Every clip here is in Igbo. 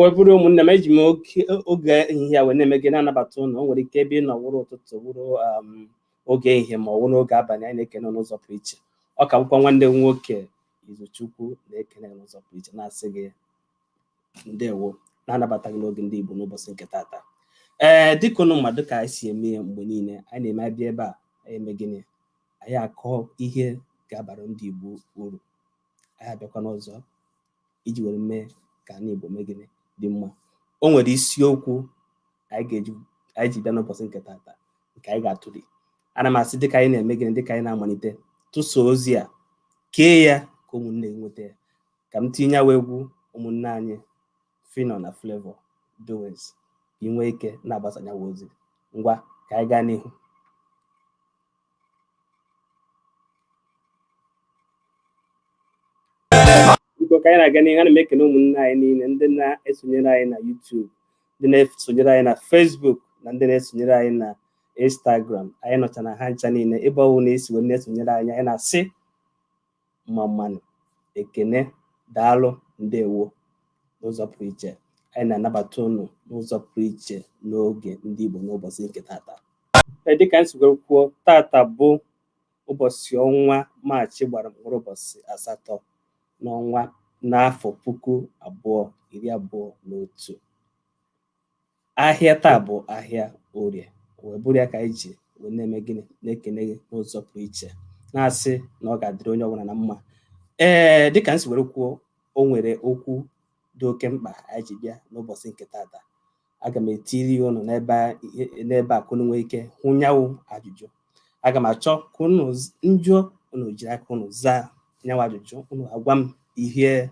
webụrụ ụmụnne m eji m oge ehihie wee na-eme gị na-anabata ụnụ. O nwere ike ebe ị nọ wụrụ ụtụtụ wụrụ oge ehihie ma ọ wụrụ oge abalị, anyị na-ekene n'ụzọ pụrụ iche. Ọ ka bụkwa nwanne m nwoke Izuchukwu na-ekene n'ụzọ pụrụ iche na-asị gị ndewo, na-anabata gị n'oge ndị Igbo n'ụbọchị nke taata. Dịka ụnụ mmadụ ka anyị si eme mgbe niile, anyị na-eme abịa ebe a anyị eme gịnị, anyị akọ ihe ga-abara ndị Igbo uru. Anyị abịakwa n'ụzọ iji were mee ka ndị Igbo mee gịnị dị mma. O nwere isiokwu anyị ji bịa n'ụbọchị nke taata nke anyị ga-atụli. Ana m asị dịka anyị na-eme gịnị, dịka anyị na-amalite tụsa ozi a, kee ya ka ụmụnne nweta ya. Ka m tinye wa egwu ụmụnne anyị Fino na Flavor Doings ka ị nwee ike na-agbasa nyawa ozi. Ngwa ka anyị gaa n'ihu. Ka anyị na-aga n'ihu, ana m ekene ụmụnne anyị niile ndị na-esonyere anyị na YouTube, ndị na-esonyere anyị na Facebook, na ndị na-esonyere anyị na Instagram. Anyị nọcha na ha ncha niile. Ebe ọwụ na-esi wee na-esonyere anyị, anyị na-asị mmanụ ekene, daalụ, ndewo n'ụzọ pụrụ iche. Anyị na-anabata ụnụ n'ụzọ pụrụ iche n'oge ndị Igbo n'ụbọchị nke taata. Dịka anyị si wee kwuo, taata bụ ụbọchị ọnwa Maachị gbara mkpụrụ ụbọchị 8 n'ọnwa n'afọ 2021. Ahịa taa bụ ahịa Orie. Wee bụrụ ya ka anyị ji wee na-eme gịnị, na-ekene gị n'ụzọ pụrụ iche, na-asị na ọ ga-adịrị onye ọbụla na mma. Dịka m si were kwuo, o nwere okwu dị oke mkpa anyị ji bịa n'ụbọchị nke taata. Aga m etiri ụnụ n'ebe a ka ụnụ nwee ike hụnyanwụ ajụjụ. Aga m achọ ka ụnụ njụọ, ụnụ jiri aka ụnụ zaa nyanwụ ajụjụ. Ụnụ agwa m ihe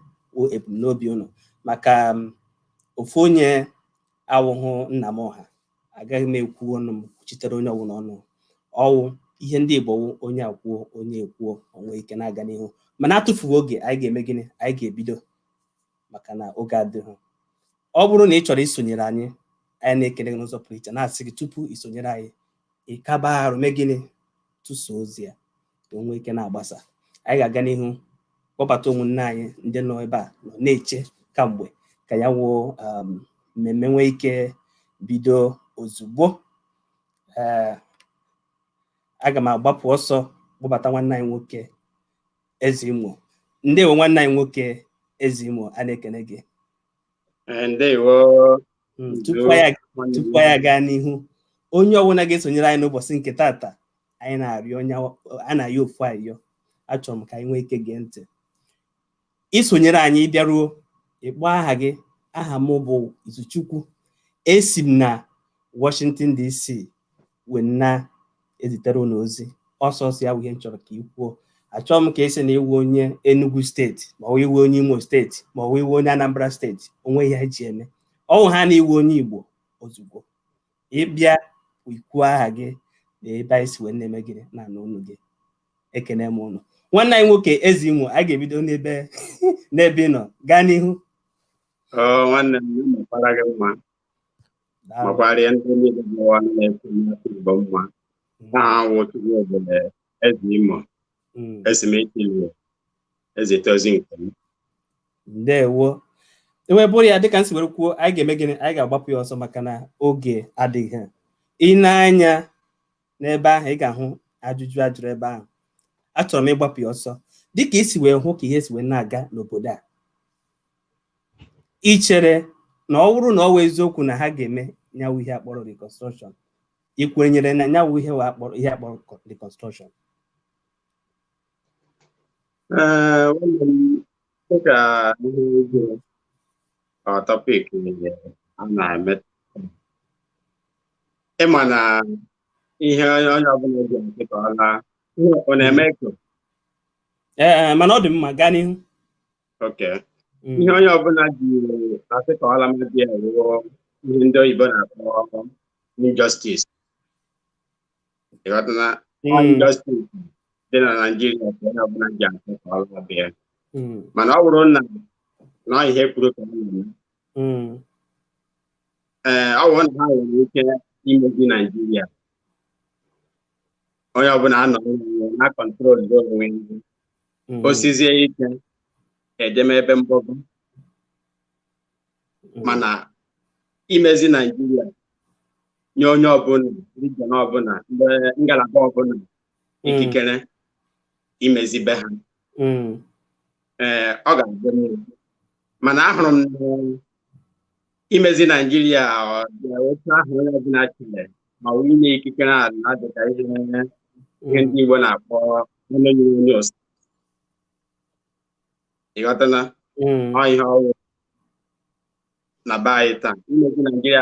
ebumnobi ụnụ, maka ofu onye awụhụ nna m ọha. Agaghị m ekwu ọnụ m kwuchitere onye ọbụla ọnụ. Ọwụ ihe ndị Igbo wụ onye akwuo onye ekwuo, onwe ike na-aga n'ihu. Mana atụfughị oge, anyị ga-eme gịnị, anyị ga-ebido, maka na oge adịghị. Ọ bụrụ na ị chọrọ isonyere anyị, anyị na-ekele gị n'ụzọ pụrụ iche, na-asị gị tupu isonyere anyị, ịkaba arụ mee gịnị, tụsa ozi ya ka o nwee ike na-agbasa. Anyị ga-aga n'ihu kpọbata ụmụnne anyị ndị nọ ebe a nọ na-eche kamgbe ka ya wuo mmemme nwee ike bido ozugbo. Aga m agbapụ ọsọ kpọbata nwanne anyị nwoke Eze Imo. Ndewo nwanne anyị nwoke Eze Imo, a na-ekene gị. Ndewo. Tupu anyị gaa n'ihu, onye ọbụla ga-esonyere anyị n'ụbọchị nke taata, anyị na-arịọ ofu ayọ. Achọrọ m ka anyị nwee ike gee ntị. Isonyere anyị bịaruo, ịkpọ aha gị. Aha m bụ Izuchukwu. Esi m na Washington DC wee na-ezitere ụnụ ozi. Ọsọsọ ya bụ ihe m chọrọ ka ị kwuo. Achọrọ m ka esi na iwu onye Enugu steeti, ma ọ iwu onye Imo steeti, ma ọ iwu onye Anambra steeti. Onwe ihe ji eme ọwụ ha na iwu onye Igbo ozugbo. Ịbịa ikwuo aha gị na ebe anyị si wee na-eme gịnị na anụ ụnụ gị. Ekene m ụnụ. Nwanne anyị nwoke Eze Imo, a ga-ebido n'ebe ị nọ. Gaa n'ihu. Nwanne m makwara gị mma, makwarịa ndị niile n'ụwa na-ekwu Igbo mma. Aha wụtụrụ obodo Eze Imo. Esi m ekele Eze Tozi nke m. Ndewo. Ewe bụrụ ya, dịka m si were kwuo, anyị ga-eme gịnị, anyị ga-agbapụ ya ọsọ maka na oge adịghị. Ị na-anya n'ebe ahụ, ị ga-ahụ ajụjụ ajụrụ ebe ahụ. Achọrọ m ịgbapụ ya ọsọ dịka isi wee hụ ka ihe si wee na-aga n'obodo a. Ị chere na ọ bụrụ na ọ wee eziokwu na ha ga-eme nyawu ihe akpọrọ reconstruction, ị kwenyere na nyawu ihe akpọrọ reconstruction? Dịka ihe topic a na-eme, ịma na ihe onye ọbụla ji akịtọla ọ na-eme eko. Mana ọ dị mma, gaa n'ihu. Ihe onye ọbụla ji akịtọla mmadụ ya ruo ihe ndị oyibo na-akpọ injustice. Ịghọtana injustice dị na Nigeria ka onye ọbụla ji akịtọla bịa. Mana ọ bụrụ na ihe kwuru ka ọ na-eme, ọ bụrụ na ha nwere ike imezi Nigeria, onye ọbụla anọ na kọntrol onwe ndị osizie ike ejeme ebe mgbọgọ mana imezi Naijiria nye onye ọbụla region ọbụla ngalaba ọbụla ikikere imezibe ha ọ ga-adị mma mana ahụrụ m imezi Naijiria otu ahụ onye ọbụla chere ma ọ inye ikikere ala na-adịka ihe ndị Igbo na-akpọ onye ịghọtala ihe ọrụ na be anyị taa imezi Naijiria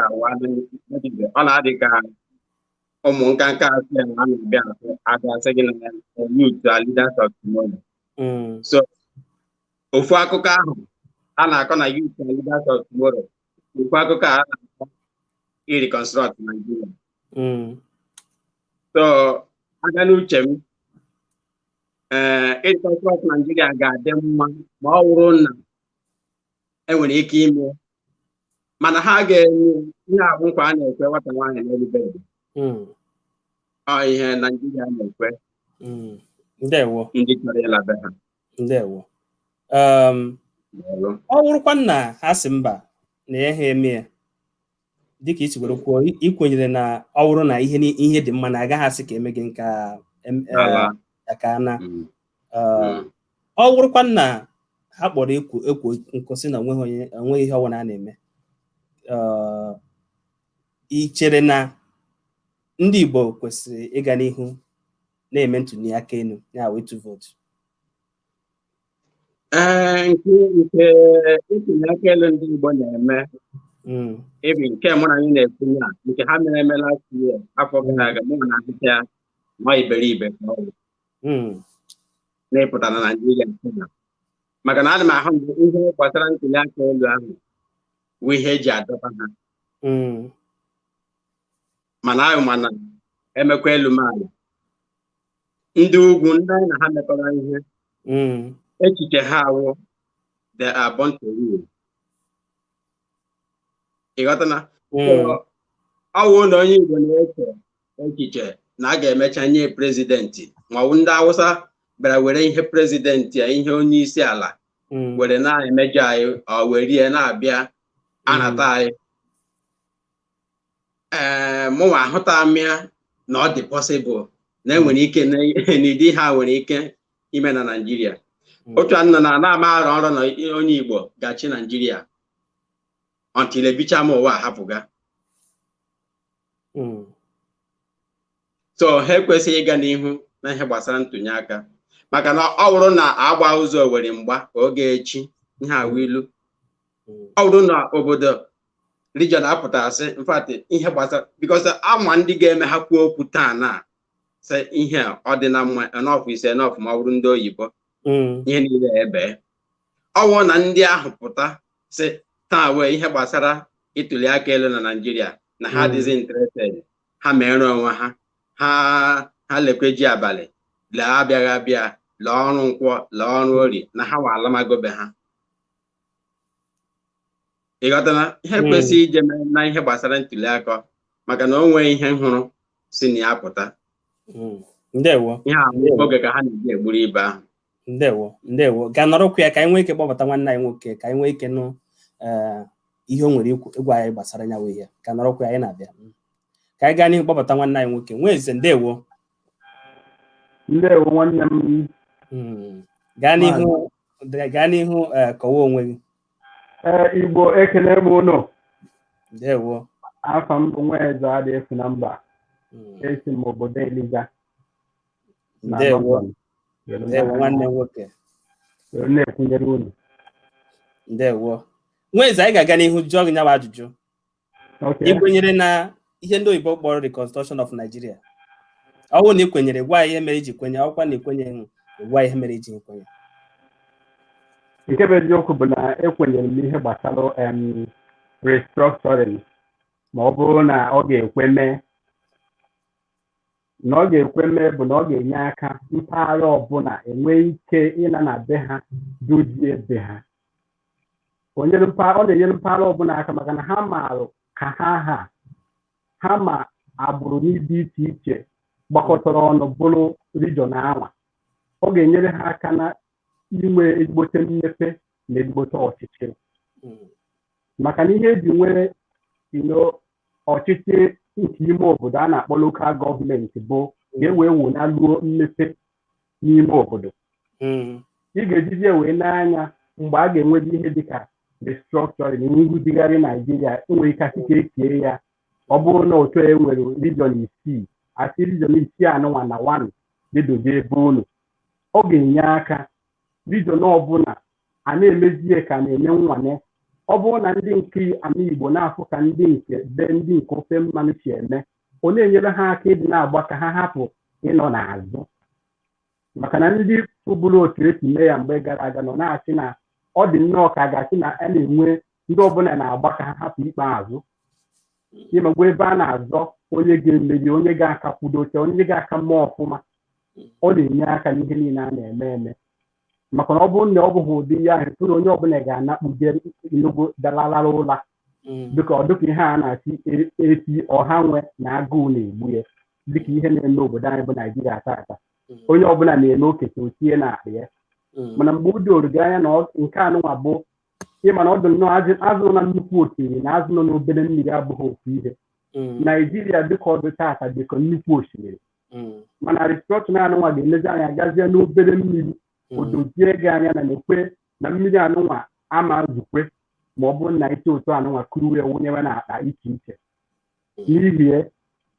ọ na-adị ka ụmụ nkanka asị ya na a na-abịa abịa asị gị na youth are leaders of tomorrow. So ofu akụkọ ahụ a na-akọ na youth are leaders of tomorrow, ofu akụkọ a na-akọ reconstruct Nigeria. So aga n'uche m reconstruct Nigeria ga-adị mma ma ọ bụrụ na enwere ike ime, mana ha ga-enye ihe abụ nkwa a na-ekwe nwata nwaanyị n'elu bedị. Ọ ihe Naijiria na-ekwe ndị chọrọ ịla be ha. Ndewo. Ọ bụrụkwa na ha si mba na ihe ha eme ya dịka isi were kwuo, ikwenyere na ọ bụrụ na ihe dị mma na agaghị asị ka eme gị nke aka na ọ bụrụkwa na ha kpọrọ ekwo nkwụsị na onweghị ihe ọbụla a na-eme, ị chere na ndị Igbo kwesịrị ịga n'ihu na-eme ntuli aka elu ya wetu vootu? Nke ntuli aka elu ndị Igbo na-eme ebi nke mụ na anyị na-ekwu ya nke ha mere emela afọ gara aga mụ na ahịhịa ma iberibe ka ọ bụ na-ịpụta na Naijiria nke maka na ana m ahụ mgbe ihe gbasara ntuli aka elu ahụ bụ ihe eji adọta ha, mana ahụ mana emekwa elu maala ndị ugwu ndị anyị na ha mekọrọ ihe echiche ha awụ they are born to rule. Ịghọtana? Ọwụ na onye Igbo na-eche echiche na a ga-emecha nye prezidenti ma ọ bụ ndị Hausa bịara were ihe prezidenti ya ihe onye isi ala were na-emejọ anyị werie na-abịa anata anyị. Mụnwa ahụta mịa na ọ dị possible na enwere ike n'ịdị ha nwere ike ime na Naijiria. Otu anọ na-ama arụ ọrụ na onye Igbo ga-achị Naijiria until ebicha m ụwa hapụga. So ha ekwesịghị ịga n'ihu na ihe gbasara ntụnye aka maka na ọ bụrụ na agba ụzọ were mgba oge echi ihe awụ ilu, ọ bụrụ na obodo region apụtasị mfatị ihe gbasara because ama ndị ga-eme ha kwuo okwu taa na sị ihe ọ dị na mma enough is enough ma ọ bụrụ ndị oyibo ihe niile ebe ọ bụrụ na ndị ahụ pụta sị taa wee ihe gbasara ịtụli aka elu na Naijiria na ha adịghị interested, ha mere onwe ha lekwe ji abalị lee abịaghị abịa lee ọrụ nkwọ lee ọrụ ori na ha nwa alamagobe ha. Ịghọtana? Ihe kwesịrị ije na ihe gbasara ntuli aka maka na o nwee ihe nhụrụ si na ya pụta. Ndewo. Ihe ahụ oge ka ha na-eji egburu ibe ahụ. Ndewo ga nọrọkwu ya ka anyị nwee ike kpọbata nwanne anyị nwoke ka anyị nwee ike nụ ihe o nwere ịgwa anyị gbasara ya wee ihe ka nọrọkwu ya anyị na-abịa ka anyị gaa n'ihu kpọbata nwanne anyị nwoke. Nweeze, ndewo. Ndewo nwanne m. Gaa n'ihu kọwa onwe gị. Igbo ekele m unu. Ndewo. Afọ m bụ Nweeze adị efu na mba. Esi m obodo Eliga. Ndewo. Ndewo nwanne nwoke. Na-ekwunyere unu. Ndewo. Nweeze, anyị ga-aga n'ihu jụọ gị nyawa ajụjụ. Ị kwenyere na ihe ndị oyibo kpọrọ reconstruction of Nigeria? Ọ bụrụ na ị kwenyere, gwa ihe mere iji kwenye, ọkwa na ikwenye gwa ihe mere iji kwenye. Nke bụ eziokwu bụ na ekwenyere m ihe gbasara restructuring ma ọ bụrụ na ọ ga-ekwe mee bụ na ọ ga-enye aka mpaghara ọbụla enwee ike ịna na be ha dozie be ha. Ọ na-enyere mpaghara ọbụla aka maka na ha maara ka ha ma agbụrụ n'ịdị iche iche gbakọtara ọnụ bụrụ region anwa. Ọ ga-enyere ha aka na inwe ezigbote mmepe na ezigbote ọchịchị. maka na ihe eji nwere ọchịchị nke ime obodo a na-akpọ lokal gọọmenti bụ ga-ewee wụnaluo mmepe n'ime obodo. Ị ga-ejizie wee n'anya mgbe a ga-enwezi ihe dịka restructuring nrụzigharị Naijiria nwere ike asị ka ekee ya ọ bụrụ na otu e nwere region 6 asị region 6 anụnwa na 1 ga-edobe ebe unu ọ ga-enye aka region ọbụla a na-emezie ka na-eme nwane ọ bụrụ na ndị nke ama Igbo na-afụ ka ndị nke ofe mmanụ si eme ọ na-enyere ha aka ịdị na-agba ka ha hapụ ịnọ n'azụ maka na ndị fụbụrụ otu esi mee ya mgbe gara aga nọ na-achị na ọ dị nnọọ ka a ga-achị na a na-enwe ndị ọbụla na-agba ka ha hapụ ikpeazụ ịmagwa ebe a na-azọ onye ga-emeri onye ga-akakwudoche onye ga-aka mmụọ ọfụma ọ na-enye aka n'ihe niile a na-eme maka na ọ bụrụ na ọ bụghị ụdị ya ahụ tụrụ onye ọbụla ga-anakpuje nnukwu dalalala ụla dịka ihe a na-achị eti ọha nwe na agụụ na-egbu ya dịka ihe na-eme obodo anyị bụ Naijiria taa onye ọbụla na-eme okenye otie na akpa ya mana mgbe o doro gị anya na nke anụnwa bụ ịma na ọ dị nnọọ azụ na nnukwu osimiri na azụ nọ n'obere mmiri abụghị ofu ihe Naijiria dịka ọ dị taata dịka nnukwu osimiri mana restructuring anụnwa ga-elezi anya gazie n'obere mmiri odozie gị anya na na-ekwe na mmiri anụnwa ama zukwe ma ọ bụrụ na ite otu anụnwa kuru ya wụnyewe na akpa iche iche n'ihi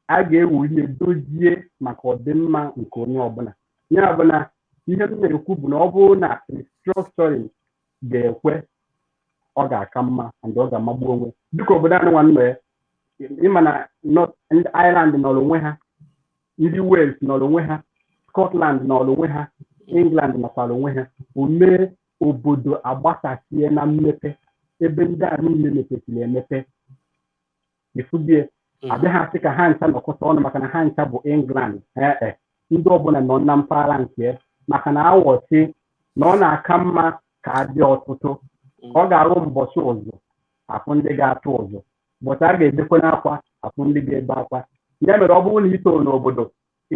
a ga-ewu ihe dozie maka ọdịmma nke onye ọbụla ya bụ na ihe m na-ekwu bụ na ọ bụrụ na restructuring ga-ekwe ọ ga-aka mma ndị ọ ga-amagbu onwe dịka obodo anụnwa nọ ya ịma na ndị Ireland nọrọ onwe ha ndị Wales nọrọ onwe ha Scotland nọrọ onwe ha England nọkwara onwe ha o mee obodo agbasasie na mmepe ebe ndị a niile mepesiri emepe ifudie abịaghị asị ka ha ncha nọkọta ọnụ maka na ha ncha bụ England ndị ọbụla nọ na mpaghara nke maka na awọchi na ọ na-aka mma ka adị ọtụtụ ọ ga-arụ mbọchị ụzụ afụ ndị ga-atụ ụzụ ụbọchị a ga-edekwa n'akwa afụ ndị ga-ebe akwa ya mere ọ bụrụ na ito n'obodo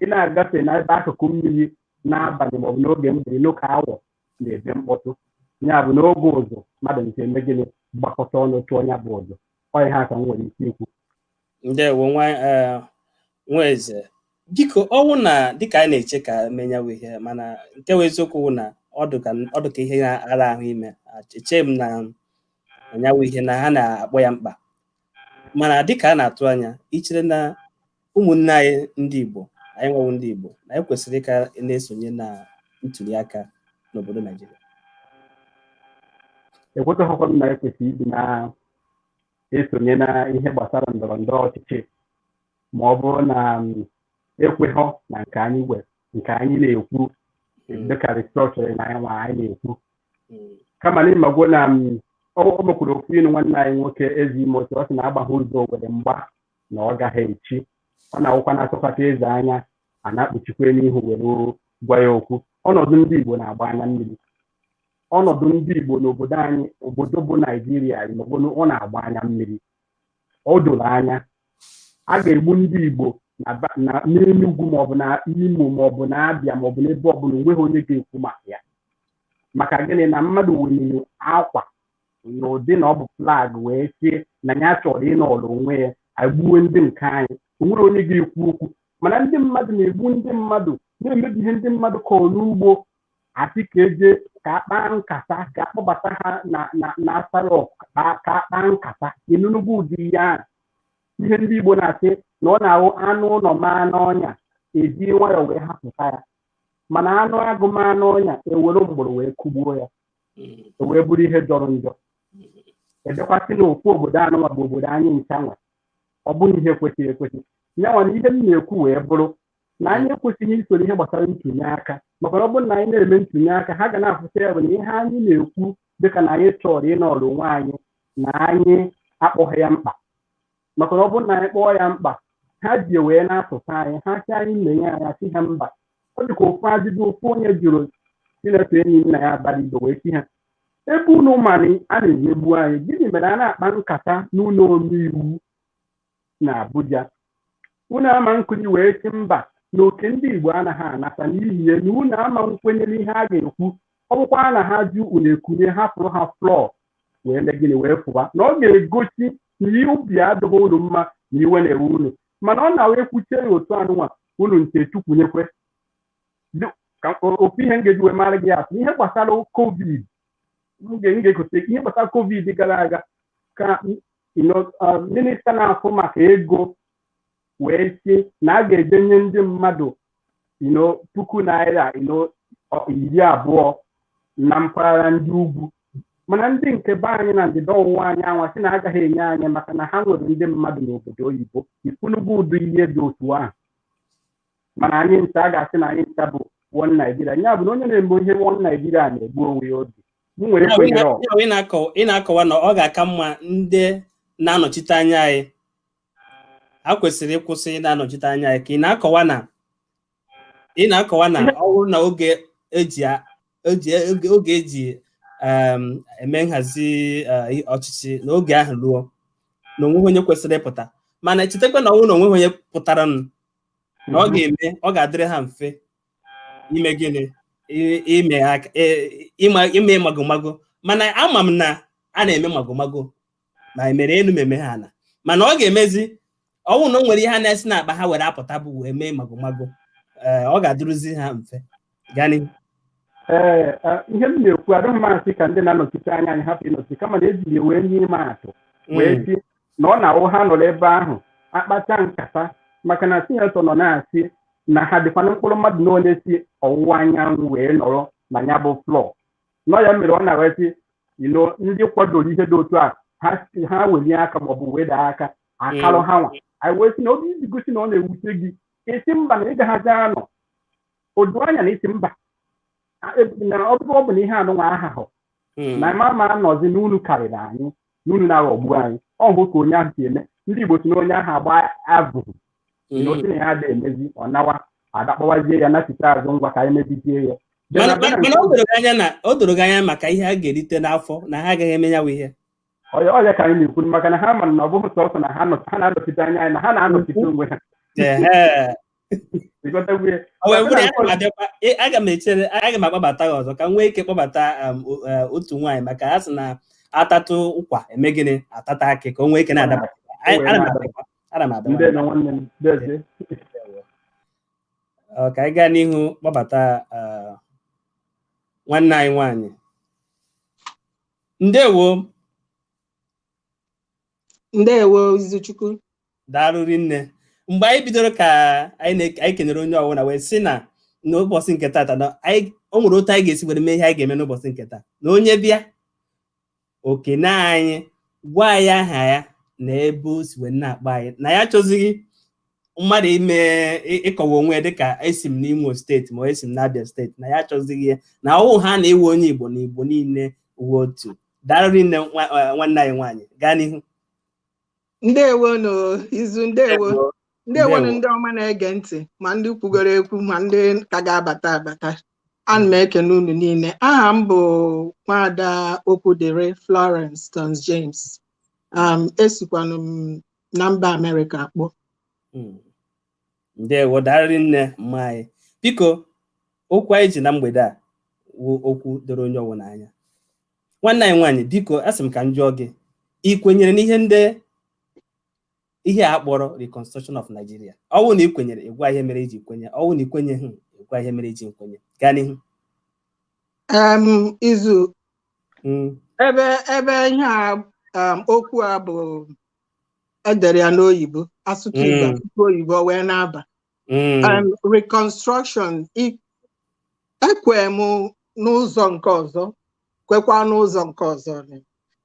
ị na-agafe n'ebe akụkụ mmiri n'abalị maọbụ n'oge mgbede n'oke awọ na-ebe mkpọtụ ya bụ n'oge ụzụ mmadụ nke eme gịnị gbakọta ọnụ tụọ ya bụ ụzụ ọ ihe aka m nwere ike ikwu. Ndewo nwa eze biko ọnwụ na dịka anyị na-eche ka menyawa ihe mana nke wee eziokwu na ọ dị ka ihe na-ara ahụ ime eche m na anyanwụ ihe na ha na-akpọ ya mkpa mana dịka a na-atụ anya ichere na ụmụnne anyị ndị Igbo anyị nwewu ndị Igbo na anyị kwesịrị ka na-esonye na ntuli aka n'obodo Naijiria. Ekwetaghịkwa m na ekwesịrị ịdị na-esonye na ihe gbasara ndọrọ ndọrọ ọchịchị ma ọ bụrụ na ekweghọ na nke anyị na-ekwu dịka restructuring na anyị na-ekwu kama na ịmagwo na o mekwuru okwu ịnụ nwanne anyị nwoke ezi ime otu ọ sị na-agbaghị ụzọ were mgba na ọ gaghị echi ọ na-awụkwa na-atụkwata eze anya a na-akpuchikwa n'ihu were gwa ya okwu ọnọdụ ndị Igbo na-agba anya mmiri ọnọdụ ndị Igbo n'obodo anyị obodo bụ Naijiria ọ na-agba anya mmiri o doro anya a ga-egbu ndị Igbo n'Enugwu maọbụ na Imo maọbụ na Abịa maọbụ n'ebe ọbụla onweghị onye ga-ekwu maka ya maka gịnị na mmadụ weliri akwa n'ụdị na ọ bụ flag wee sie na ya chọrọ ịnọrọ onwe ya agbuwe ndị nke anyị onwere onye ga-ekwu okwu mana ndị mmadụ na-egbu ndị mmadụ na-emebi ihe ndị mmadụ kọrọ n'ugbo asị ka eje ka akpa nkata ka akpọbata ha na asarọk ka akpa nkata enunugwu ụdị ya ihe ndị Igbo na-asị na ọ na-ahụ anụ ụlọ maa n'ọnya eji nwayọọ wee hapụta ya mana anụ agụ maa n'ọnya ewere mgbọrọ wee kụgbuo ya wee bụrụ ihe jọrọ njọ edekwasị na ofu obodo anụnwa bụ obodo anyị ncha nwe ọ bụghị ihe kwesịrị ekwesị nyanwa na ihe m na-ekwu wee bụrụ na anyị ekwesịghị isoro ihe gbasara ntụnye aka maka na ọ bụrụ na anyị na-eme ntụnye aka ha ga na-afụta ya bụ na ihe anyị na-ekwu dịka na anyị chọrọ ịnọrọ onwe anyị na anyị akpọghị ya mkpa maka na ọ bụrụ na anyị kpọọ ya mkpa ha ji wee na-asụta anyị ha si anyị na-enye anyị asị ha mba ọ dị ka ofu ajụjụ ofu onye jụrụ Chineke enyi nna ya abalị Igbo wee si ha ebe unu mmanụ a na-emegbu anyị gịnị mere a na-akpa nkata n'ụlọ omeiwu na Abuja unu ama nkụzi wee si mba na oke ndị Igbo anaghị anata n'ihi ya na unu ama nkwenye n'ihe a ga-ekwu ọ bụkwa na ha jụ unu ekunye hapụrụ ha flọọ wee mee gịnị wee pụwa na ọ ga-egosi na ihe ubi adịghị unu mma na iwe na-ewe unu mana ọ na-wee kwuchie ya otu anụnwa unu nke chukwunyekwe ofu ihe ngeji wee mara gị atụ ihe gbasara covid ga-egote ihe gbasara covid gara aga ka minista na-afụ maka ego wee si na a ga-edenye ndị mmadụ puku naira 20 na mpaghara ndị ugwu mana ndị nke be anyị na ndịda ọwụwa anyanwụ si na agaghị enye anyị maka na ha nwere ndị mmadụ n'obodo oyibo ifunugo ụdị ihe dị otu ahụ mana anyị nta a ga-asị na anyị nta bụ one Nigeria ya bụ na onye na-eme ihe one Nigeria na-egbu onwe ya obi m nwere kwenyere ị na-akọwa na ọ ga-aka mma ndị na-anọchite anya anyị ha kwesịrị ịkwụsị na-anọchite anya anyị ka ị na-akọwa na ọ bụrụ na oge eji eme nhazi ọchịchị n'oge ahụ ruo na onweghị onye kwesịrị ịpụta mana chetakwa na ọnwụ na onweghị onye pụtara na ọ ga-adịrị ha mfe ime gịnị ime magomago mana ama m na a na-eme magomago ma emere elu meme ha na mana ọ ga-emezi ọnwụ na o nwere ihe a na-esi na akpa ha were apụta bụ wee mee magomago ọ ga-adịrụzi ha mfe gani ihe m na-ekwu adịghị masị ka ndị na-anọchite anya anyị hapụ ịnọchi kama na ejiri wee nye ime atụ wee si na ọ na-awụ ha nọrọ ebe ahụ akpacha nkata maka na sinetọ nọ na-asị na ha dịkwana mkpụrụ mmadụ na onye si ọwụwa anyanwụ wee nọrọ na ya bụ flọ nọ ya mere ọ na-aresi ndị kwadoro ihe dị otu a ha welie aka maọbụ weda aka akalụ ha nwa anyị wee si na obi iji gosi na ọ na-ewute gị isi mba na ịgaghazi anọ odu anya na isi mba na ọ bụ na ihe anụnwa ahahụ na mama anọzi n'unu karịrị anyị n'unu na-aghọgbu anyị ọ hụ ka onye ahụ si eme ndị Igbo si na onye ahụ agba avụrụ osi na ya da-emezi ọ nawa adakpọwazie ya nachite azụ ngwa ka anyị mebizie ya mana o doro gị anya maka ihe a ga-erite n'afọ na ha agaghị eme ya ihe ọya ka anyị na-ekwu maka na ha ma na ọ bụghị sọsọ na ha na-anọchite anya anyị na ha na-anọchite onwe ha aga m akpọbata gị ọzọ ka m nwee ike kpọbata otu nwaanyị maka ha sị na atatụ ụkwa eme gịnị atata akị ka o nwee ike na-adaba ka anyị gaa n'ihu kpọbata nwanne anyị nwaanyị. Ndewo Izuchukwu. Daalụ rinne. Mgbe anyị bidoro ka anyị kenere onye ọbụla wee sị na n'ụbọchị nke taata na o nwere otu anyị ga-esi were mee ihe anyị ga-eme n'ụbọchị nke taa na onye bịa okene anyị gwa anyị aha ya na ebe o si wee na-akpọ anyị na ya chọzighị mmadụ ime ịkọwa onwe dịka esi m n'Imo steeti ma esi m n'Abia steeti na ya chọzighị ya na ọwụ ha na-ewe onye Igbo na Igbo niile uwe otu. Daalụ rinne nwanne anyị nwaanyị, gaa n'ihu. Ndewo Izu, ndewo ndị ọma na-ege ntị ma ndị kwugoro ekwu ma ndị ka ga-abata ana m ekene unu niile. Aha m bụ Nwada Okwudere Florence Stons James. Esikwanụ m na mba Amerịka akpọ. Ndewo, daalụ nne mma anyị. Biko okwu anyị ji na mgbede a wụ okwu doro onye ọbụla anya. Nwanne anyị nwaanyị, biko asị m ka m jụọ gị, ị kwenyere n'ihe ihe a kpọrọ reconstruction of Nigeria? Ọwụ na ị kwenyere, ịgwa ihe mere iji kwenye. Ọwụ na ị kwenyeghị, ịgwa ihe mere iji kwenye. Gaa n'ihu. Izu, ebe ihe a okwu a bụ edere ya n'oyibo, asụsụ Igbo asụsụ oyibo wee na-aba. Reconstruction, ekwe m n'ụzọ nke ọzọ, kwekwa n'ụzọ nke ọzọ.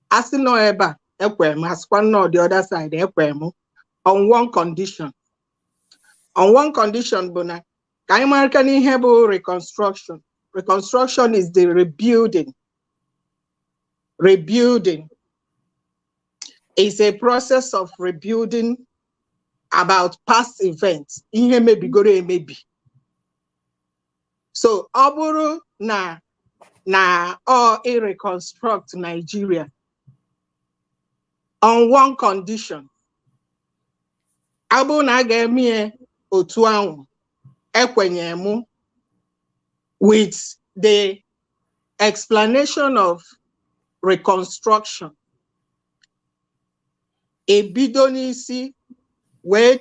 Asị nọ ebe a ekwe m, asịkwa nọ the other side ekwe m, on one condition. On one condition bụ na ka anyị mara na ihe bụ reconstruction. Reconstruction is the rebuilding. Rebuilding is a process of rebuilding about past events. Ihe mebigoro emebi. So ọ bụrụ na ọ reconstruct Nigeria on one condition, abụ na a ga-eme otu ahụ, ekwenye mụ with the explanation of reconstruction. Ebido n'isi wee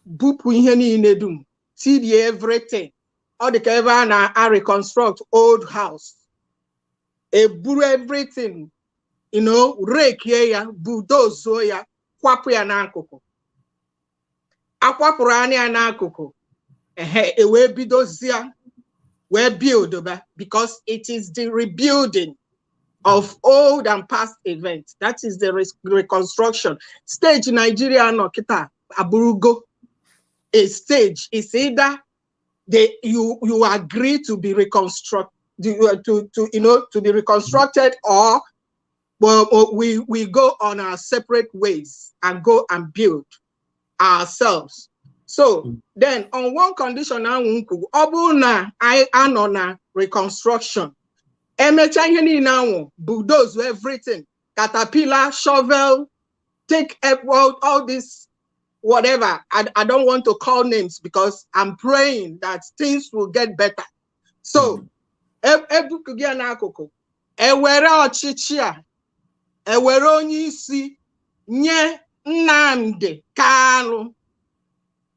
bupu ihe niile dum, tirie everything. All the ebe na reconstruct old house. Eburu everything, you know, rake ya, bulldoze ya, kwapu ya n'akụkụ. Akwapụrụ anya n'akụkụ. Wee bidozia, wee build ba, because it is the rebuilding of old and past events. That is the reconstruction. Stage Nigeria no kita aburugo. A stage is either you agree to be reconstructed, to be reconstructed, or we go on our separate ways and go and build ourselves. So then on one condition, I am on a reconstruction. Bulldoze everything, caterpillar, shovel, take all this, whatever. I don't want to call names because I'm praying that things will get better. So, ewere ọchịchị a, ewere onye isi nye Nnamdi Kanu,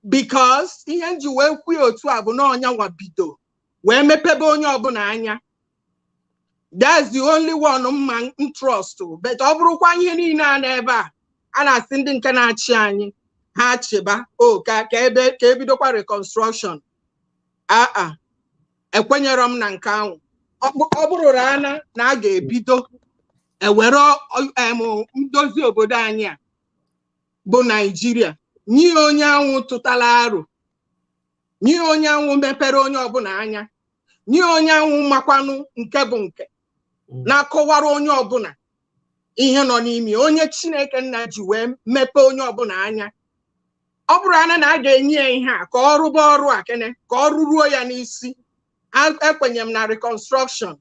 because ihe nji wee kwuo otu a bụ na ọnya nwa bido wee mepebe onye ọbụla anya. That's the only one man trust. But ọ bụrụkwa ihe niile a n'ebe a na-asị ndị nke na-achị anyị ha chịba ka ebidokwa reconstruction. Ekwenyere m na nke ahụ. Ọ bụrụ na a ga-ebido ewere ndozi obodo anyị a bụ Nigeria, nye onye anwụ tụtala arụ, nye onye anwụ mepere onye ọbụla anya, nye onye anwụ makwanụ nke bụ nke, na-akọwara onye ọbụla ihe nọ n'ime, onye Chineke nna ji wee mepe onye ọbụla anya. Ọ bụrụ na a ga-enye ihe a ka ọ rụba ọrụ a kene, ka ọ rụruo ya n'isi, ekwenye m na reconstruction,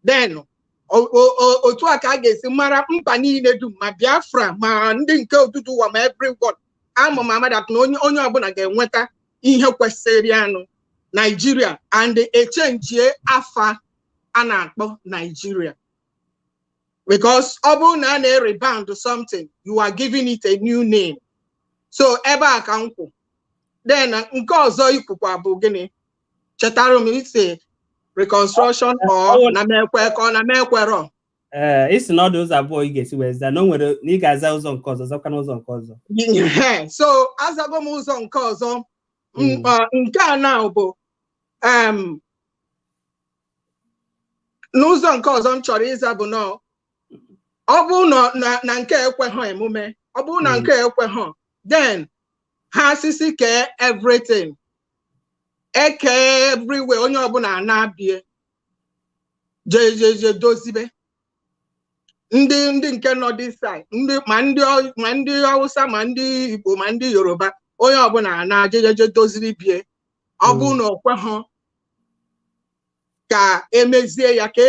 then otu a ka a ga-esi mara mba niile dum, ma Biafra ma ndị nke ụtụtụ ụwa ma everyone. Ama m amadat na onye ọbụla ga-enweta ihe kwesịrị anụ Nigeria, and echenjie afa a na-akpọ Nigeria, because ọ bụrụ na a na-rebound something, you are giving it a new name. So ebe a ka nkwụ. Then nke ọzọ ikwukwa bụ gịnị? Chetara m ise reconstruction or na mekwe ka ọ na mekwero. Isi na ọdụ ụzọ abụọ ị ga-esi wee zaa na o nwere na ị ga-aza ụzọ nke ọzọ, zakwa n'ụzọ nke ọzọ. So azago m ụzọ nke ọzọ. Nke a na bụ n'ụzọ nke ọzọ m chọrọ ịza bụ na ọ bụ na nke ekweghị emume, ọ bụ na nke ekweghị, then ha sisi ke everything, eke everywhere, onye ọbụla na-abịa je dozibe. Ndị nke nọ this side, ma ndị Hausa ma ndị Igbo ma ndị Yoruba, onye ọbụla na-ajeje doziri bie. Ọ bụ na okweghị ka emezie ya, ka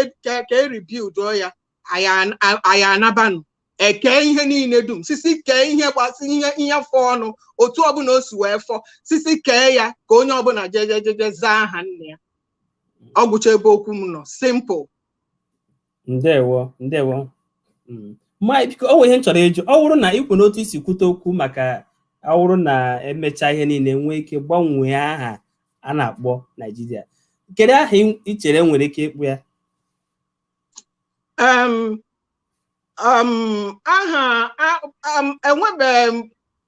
rebuild ya, aya anabanụ eke ihe niile dum, sisi kee ihe gbasi ihe fọ ọnụ, otu ọbụla o si wee fọ, sisi kee ya ka onye ọbụla jeje zaa aha nne ya. Ọ gwụcha ebe okwu m nọ, simple. Ndewo. Ma biko o nwere ihe m chọrọ ịjụ. Ọ bụrụ na ikwu n'otu isi kwute okwu maka ọ bụrụ na emecha ihe niile nwee ike gbanwee aha a na-akpọ Nigeria, kedu aha ị chere nwere ike ịkpụ ya? Aha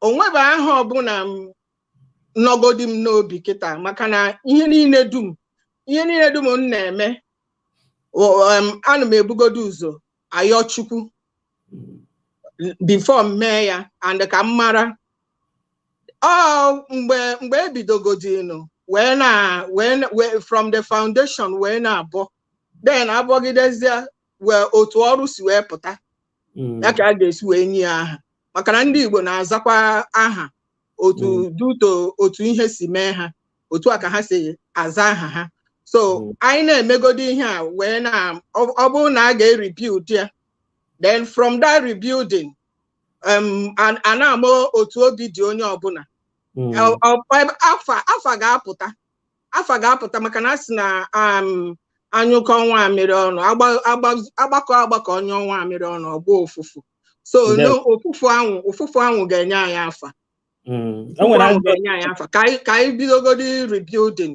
onwebe aha ọbụla nọgodi m n'obi kịta, maka na ihe niile dum m na-eme, ana m ebugodo ụzọ ayọ Chukwu before m mee ya, and ka m mara mgbe ebidogodinu wee from the foundation wee na-abọ, then abọgidezie wee otu ọrụ si wee pụta, ya ka a ga-esi wee nye aha, maka na ndị Igbo na-azakwa aha otu duto otu ihe si mee ha, otu a ka ha si aza aha ha. So anyị na-emegodi ihe a wee na ọ bụrụ na a ga-rebuild ya, then from that rebuilding a na-ama otu obi dị onye ọbụla. Afa ga-apụta maka na a sị na anyụkọ nwa amịrị ọnụ agbakọ onye ọnwa amịrị ọnụ ọgba ụfụfụ so ụfụfụ ahụ ga-enye anyị afa ga-enye anyị afa ka anyị bidogodi rebuilding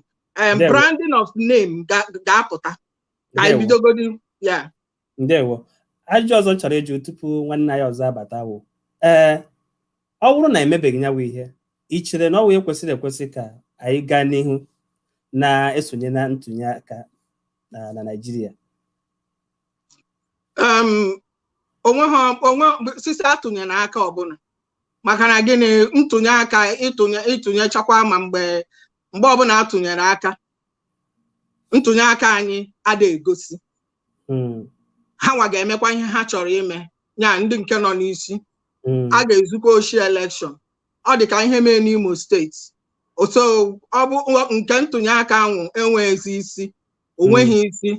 branding of name ga-apụta ka anyị bidogodi ya. Ndewo. Ajụjụ ọzọ chọrọ ịjụ tupu nwanne anyị ọzọ abata bụ ọ bụrụ na emebeghị ya ihe ị chere na ọ wee kwesịrị ekwesị ka anyị gaa n'ihu na-esonye na ntụnye aka na Naịjirịa? onwe sisi atụnye n'aka ọbụla maka na gịnị ntụnye aka ịtụnyechakwa ma mgbe ọbụla atụnyere aka ntụnye aka anyị ada egosi ha nwa ga-emekwa ihe ha chọrọ ime nya ndị nke nọ n'isi a ga-ezukọ oshi elekshọn ọ dị ka ihe mee n'Imo steeti oso ọ bụ nke ntụnye aka ahụ enweghịzi isi onweghị isi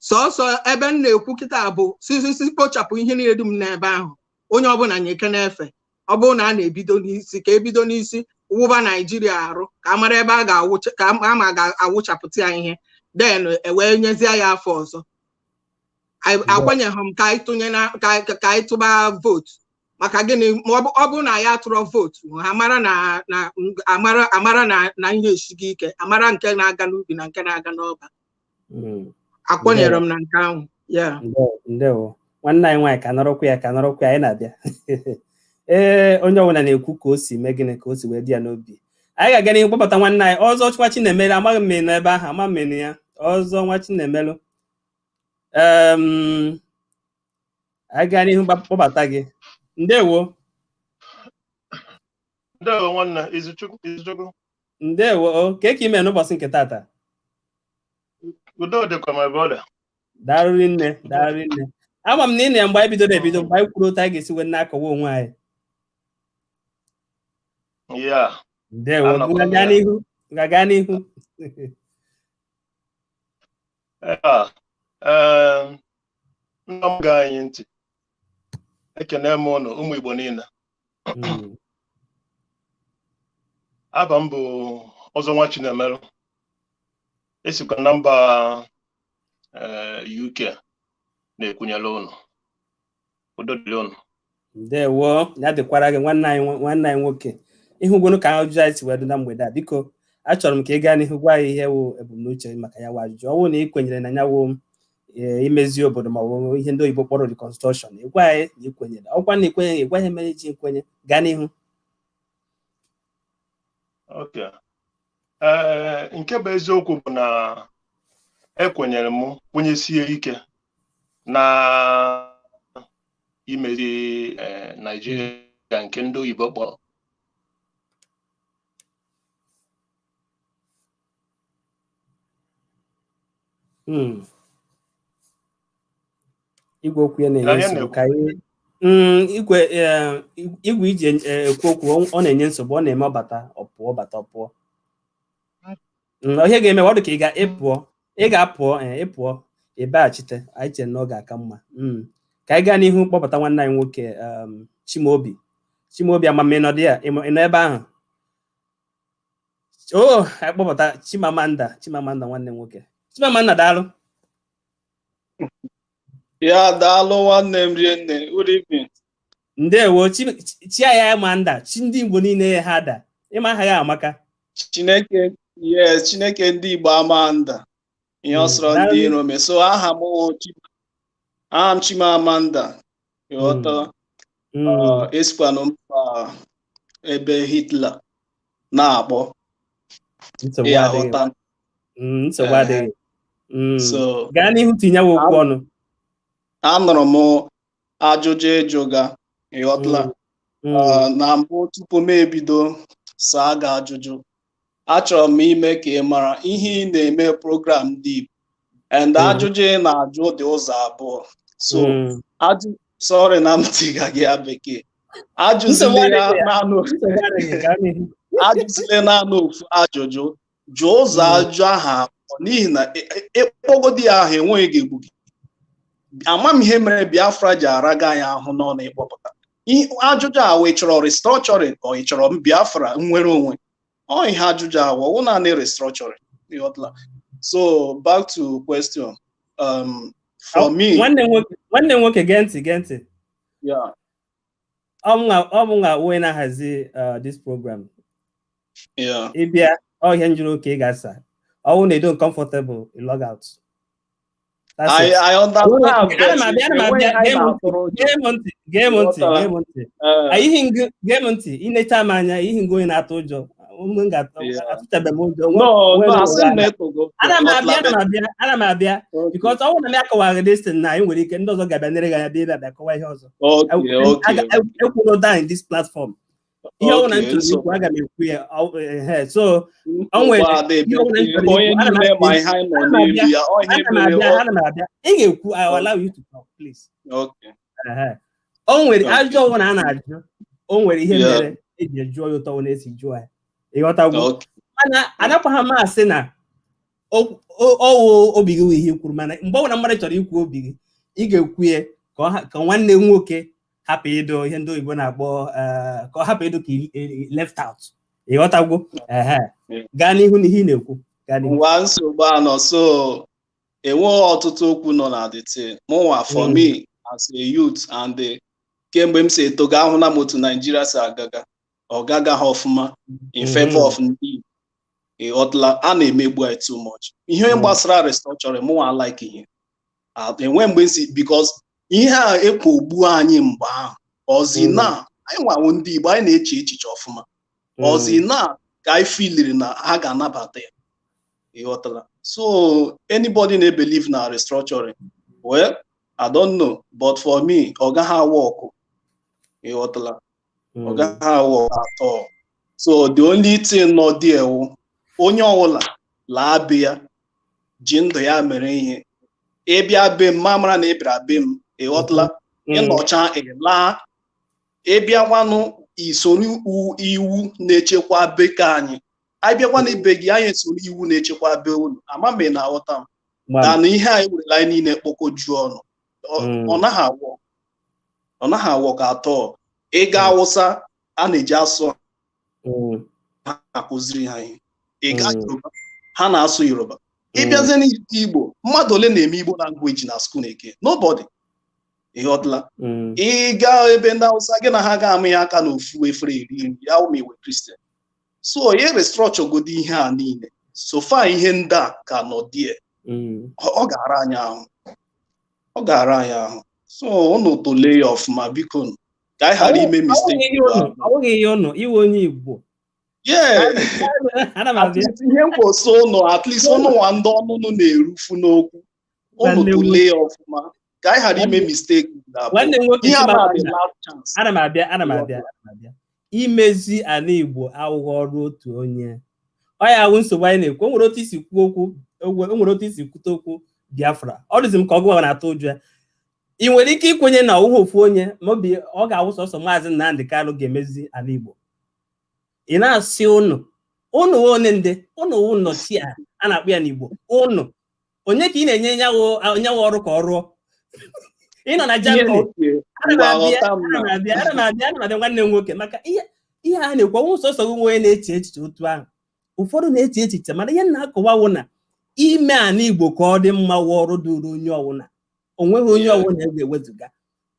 sọsọ ebe m na-ekwu kịta bụ sisi kpochapụ ihe niile dum n'ebe ahụ onye ọbụla nyeke n'efe ọ bụrụ na a na-ebido n'isi ka ebido n'isi wụba Naijiria arụ ka amara ebe a ga-awụcha ka ama ga-awụchapụta ya ihe den ewee nyezie ya afọ ọzọ. Akwanyeghị m ka anyị tụba vootu maka gịnị ọ bụrụ na ya tụrụ vootu ha amara na ihe esighị ike amara nke na-aga n'ubi na nke na-aga n'ọba. Akwanyere m na nke ahụ ya. Ndewo. Nwanne anyị nwaanyị ka nọrọkwa ya anyị na-abịa. Onye ọbụla na-ekwu ka o si mee gịnị ka o si wee dị ya n'obi. Anyị ga-aga n'ihu kpọbata nwanne anyị ọzọ Nwa Chinemelu, amaghị m eme n'ebe ahụ ama mmenu ya ọzọ Nwa Chinemelu. Anyị gaa n'ihu kpọbata gị. Ndewo. Ndewo nwanne Izuchukwu. Ndewo. Ka ime n'ụbọchị nke tata? Udo dịkwa my brother. Daalụ nne. Ama m na ị na mgbe anyị bidoro mgbe anyị kwuru otu anyị ga-esi wee na-akọwa onwe anyị. Yeah. Ndewo. Gaa n'ihu. Nna m gaa anyị ntị. Ekene m ụnụ ụmụ Igbo niile. Aba m bụ ọzọ Nwa Chinemelu. Esikwa na mba UK na-ekwunyela ụnụ. Udo dịrị ụnụ. Ndewo, ya dịkwara gị nwanne anyị nwoke. Ịhụgonu ka ajụjụ anyị si wee dị na mgbede a, biko achọrọ m ka ị gaa n'ihu gwa anyị ihe wụ ebumnuche maka ya wụ ajụjụ. Ọ bụrụ na ị kwenyere na ya wụ imezi obodo ma ọ bụ ihe ndị oyibo kpọrọ reconstruction, ịgwa anyị na ị kwenyere. Ọkwa na ikwenye ịgwa ihe mere iji nkwenye. Gaa n'ihu. Okay. Nke bụ eziokwu bụ na ekwenyere m kwenyesie ike na imeri Naijiria nke ndị oyibo kpọrọ igwe okwu ya na-enye nsogbu ka igwe iji ekwu okwu ọ na-enye nsogbu, ọ na-eme ọbata ọpụọ. Ihe ga-eme ọ dị ka ị ga-apụọ ịpụọ ịbaghachite. Anyị chere na ọ ga-aka mma ka anyị gaa n'ihu kpọpụta nwanne anyị nwoke Chimaobi amama ịnọdụ ya ịnọ ebe ahụ. Anyị kpọpụta Chimamanda nwanne nwoke. Chimamanda, daalụ. Ya daalụ nwanne m rienne. Good evening. Ndewo. Chi ya Amanda, chi ndị Igbo niile ha da ịma aha ya amaka. Chineke ndị Igbo Amanda ihe ọ sọrọ ndị iro me. So aha m Chimamanda ịghọta. Esikwanụ mba ebe Hitler na-akpọ ịghọta. Nsogbu adịghị. So gaa n'ihu tinyewe okwu ọnụ. Anụrụ m ajụjụ ịjụga ịghọtala. Na mbụ tupu m ebido saa gị ajụjụ, achọrọ m ime ka ị mara ihe ị na-eme program ndị Igbo and ajụjụ ị na-ajụ dị ụzọ abụọ. So sorry na m tiga gị ya bekee. Ajụzile naanị ofu ajụjụ, jụọ ụzọ ajụjụ aha abụọ n'ihi na ịkpọgodi ya ahụ enweghị ga-egbu gị. Ama m ihe mere Biafra ji araga anyị ahụ n'ọnụ ịkpọpụta ajụjụ a. Ị chọrọ restructuring ka ị chọrọ Biafra nwere onwe? Ọ ihe ajụjụ ahụ ọwụ naanị restructuring. So back to question. For me, nwanne nwoke gee ntị. Yeah. Ọ bụ nwa onye na-ahazi this program. Yeah. Ịbịa ihe njụrụ oke ị ga-asa. Ọwụ na edo uncomfortable, log out. I understand. Gee m ntị inecha m anya ihe ngo onye na-atụ ụjọ atụchabeghị m ụjọ. Ana m abịa because ọ bụrụ na m akọwaghị destin na anyị nwere ike ndị ọzọ ga-abịa nyere gị anya bịa abịa kọwa ihe ọzọ. Ekwuno down in this platform. Ihe ọbụla m chọrọ ikwu aga m ekwu ya. So o nwere ihe ọbụla m chọrọ ikwu ana m abịa. Ị ga-ekwu, I will allow you to talk, please. O nwere ajọ ọbụla a na-ajụ, o nwere ihe mere eji jụọ ya ụtọ na-esi jụọ ya. Ịghọtagwo? Mana anakwaghị m asị na ọwụ obi gị ihe kwuru, mana mgbe ọbụla mmadụ chọrọ ikwu obi gị, ị ga-ekwu ya ka nwanne nwoke hapụ ịdụ ihe ndị oyibo na-akpọ ka ọ hapụ ịdụ ka left out. Ịghọtagwo? Gaa n'ihu n'ihe ị na-ekwu. Nwa nsogbu anọ, so enweghị ọtụtụ okwu nọ na dịtị mụnwa for me as a youth and kemgbe m si etoga ahụ na otu Nigeria si agaga ọ gaga ha ọfụma in favor of ndị Ịghọtala, a na-emegbu anyị too much. Ihe gbasara restructuring mụnwa like ihe enwe mgbe si because ihe a ekpogbu anyị mgbe ahụ ọzi na anyị nwawo ndị Igbo anyị na-eche echiche ọfụma ọzi na ka anyị filiri na ha ga-anabata ya. Ịghọtala? So anybody na believe na restructuring, well, I don't know, but for me ọ gaghị work. Ịghọtala? Ọ gaghị work at all. So the only thing nọ there onye ọbụla laa be ya ji ndụ ya mere ihe. Ịbịa be m mara na ịbịara be m. Ịghọtala? Ịnọcha ịlaa ịbịakwanụ isoro iwu na-echekwa bekee anyị. Anyị bịakwa na ibe gị anyị esoro iwu na-echekwa be unu. Ama m na aghọta m na ihe anyị werela anyị niile kpọkoju ọnụ. Ọ naghị awọ ka atọ. Ịga Awụsa a na-eji asụ ha akụziri ha ihe. Ịga Yoruba ha na-asụ Yoruba. Ịbịazie n'Igbo mmadụ ole na-eme Igbo language na school eke? Nobody. Ịghọtala? Ịga ebe ndị Awụsa gị na ha ga-amụ ya aka n'ofu efere eri nri ya umewe Christian. So ihe restructure godi ihe a niile so far ihe ndị a ka nọ die ọ ga-ara anyị ahụ. So unu tole ya ọfụma biko ka anyị ghara ime mistake. Ọ bụghị ihe ụnụ iwe onye Igbo. Ihe mkposo ụnụ at least ụnụ nwa ndị ọnụnụ na-erufu n'okwu unu tole ya ọfụma ka anyị ghara ime mistake. Ana m abịa. Imezi ala Igbo awụghị ọrụ otu onye. Ọ ya awụ nsogbu anyị na-ekwu. O nwere otu isi kwuo okwu, o nwere otu isi kwute okwu Biafra. Ọ dịzị m ka ọgụ na-atụ ụjọ ya. Ị nwere ike ikwenye na ọwụghị ofu onye ma obi ọ ga-awụ sọsọ Maazị Nnamdi Kanu ga-emezi ala Igbo. Ị na-asị ụnụ one ndị ụnụ wụ nnọchi a na-akpụ ya n'Igbo. Ụnụ onye ka ị na-enye nyanwụ ọrụ ka ọ rụọ? Ị nọ na Germany. Ana m abịa nwanne m nwoke maka ihe a na-ekwu ọnwụ sọsọ gị onye na-eche echiche otu ahụ. Ụfọdụ na-eche echiche mana ihe na-akọwa na ime ala Igbo ka ọ dị mma wụ ọrụ dịrị onye ọbụla. O nweghị onye ọbụla ga-ewezuga.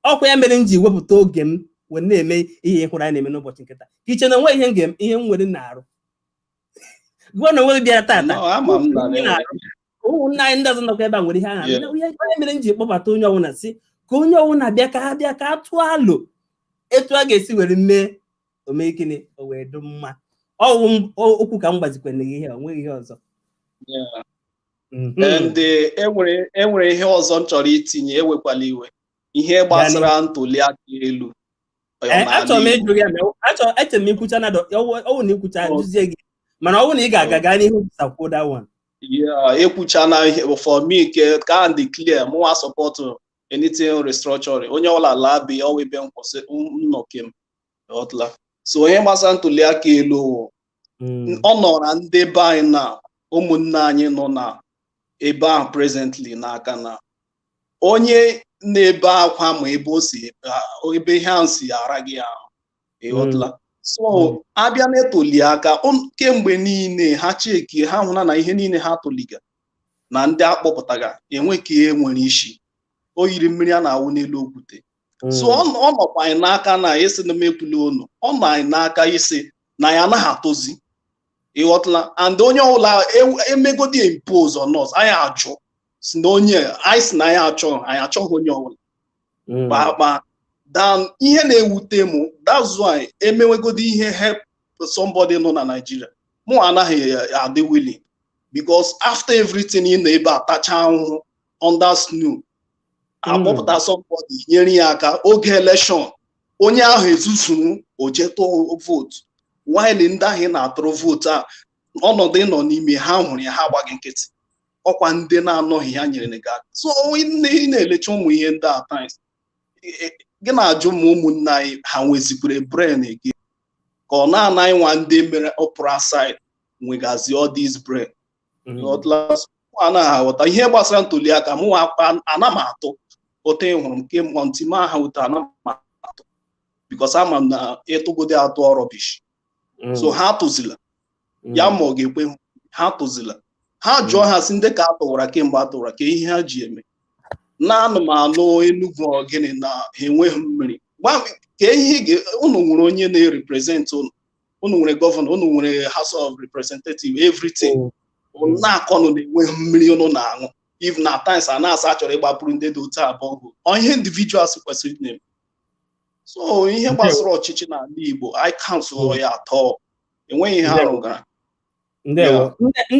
Ọkwa ya mere m ji wepụta oge m wee na-eme ihe hụrụ anyị na-eme n'ụbọchị nkịta. Iche na onwe ihe m nwere na-arụ. Gụọ na onwe gị bịara tata. Ụmụnna anyị ndị ọzọ nọkwa ebe a nwere ihe aha. Onye mere m ji kpọbata onye ọbụla si ka onye ọbụla bịa ka a tụọ alụ etu a ga-esi were mee omekine o wee dị mma. Okwu ka m gbazikwana ihe a, onweghị ihe ọzọ. Enwere ihe ọzọ m chọrọ itinye, ewekwala iwe. Ihe gbasara ntuli aka elu. Achọrọ m ịjụ gị eche m ikwucha na ọwụ na ikwucha duzie gị mana ọwụ na ị ga-aga n'ihu sakwuo that one. Ekwucha na ihe for me ka and declare mụwa support anything restructuring. Onye ọla labi ọwa ebe nkwụsị nnọkem. So onye gbasara ntuli aka elu ọ nọ na ndị be anyị na ụmụnne anyị nọ na ebe ahụ presently n'aka na onye na-ebe akwa ma ebe o si ebe ihe ahụ si ara gị ahụ. Ịghọtala? So abịa na-etoli aka kemgbe niile ha cheki ha hụna na ihe niile ha toliga na ndị akpọpụtaga enweghị ihe nwere isi o yiri mmiri a na-awụ n'elu okwute so ọ nọkwa anyị n'aka na isi na mekwuli unu ọ nọ anyị n'aka isi na ya anaghị atozi ịghọtala and onye ọbụla emegodi impose on us anyị ajụ si na onye anyị si na anyị achọghị onye ọbụla kpakpa dan ihe na-ewute m that's why emewegodi ihe help somebody nọ na Nigeria mụ anaghị adị willing because after everything ị na-ebe atacha ahụhụ under snow akpọpụta somebody nyere ya aka oge election onye ahụ ezuzuru ojetụ vote while ndị ahụ na-atụrụ vote a ọnọdụ ịnọ n'ime ha hụrụ ya ha agbaghị nkịtị ọkwa ndị na-anọghị ha nyere gị aka so ị na-elecha ụmụ ihe ndị a times gị na-ajụ ma ụmụnne anyị ha nwezikwere brain gị ka ọ na-anaghị nwa ndị mere opera side nwegazi all this brain anaghị aghọta ihe gbasara ntuli aka mụ ana m atụ otu ịhụrụ m kemgbe ntị m aha ụta ana m atụ because ama m na ịtụgodi atụ ọrọbish so ha atụzila ya ma ọ ga-ekwe ha atụzila ha jụọ ha si ndị ka atụwara kemgbe atụwara ka ihe ha ji eme na anụmanụ Enugu ogene na ha enweghị mmiri ka ihe unu nwere onye na-represent unu nwere gọvanọ unu nwere House of Representative everything na-akọnụ na-enweghị mmiri unu na-aṅụ even na times a na-asa chọrọ ịgbapụrụ ndị dị otu abụọ ihe individuals kwesịrị ime so ihe gbasara ọchịchị n'ala Igbo I cancel ya atọ enweghị ihe arụgara ndị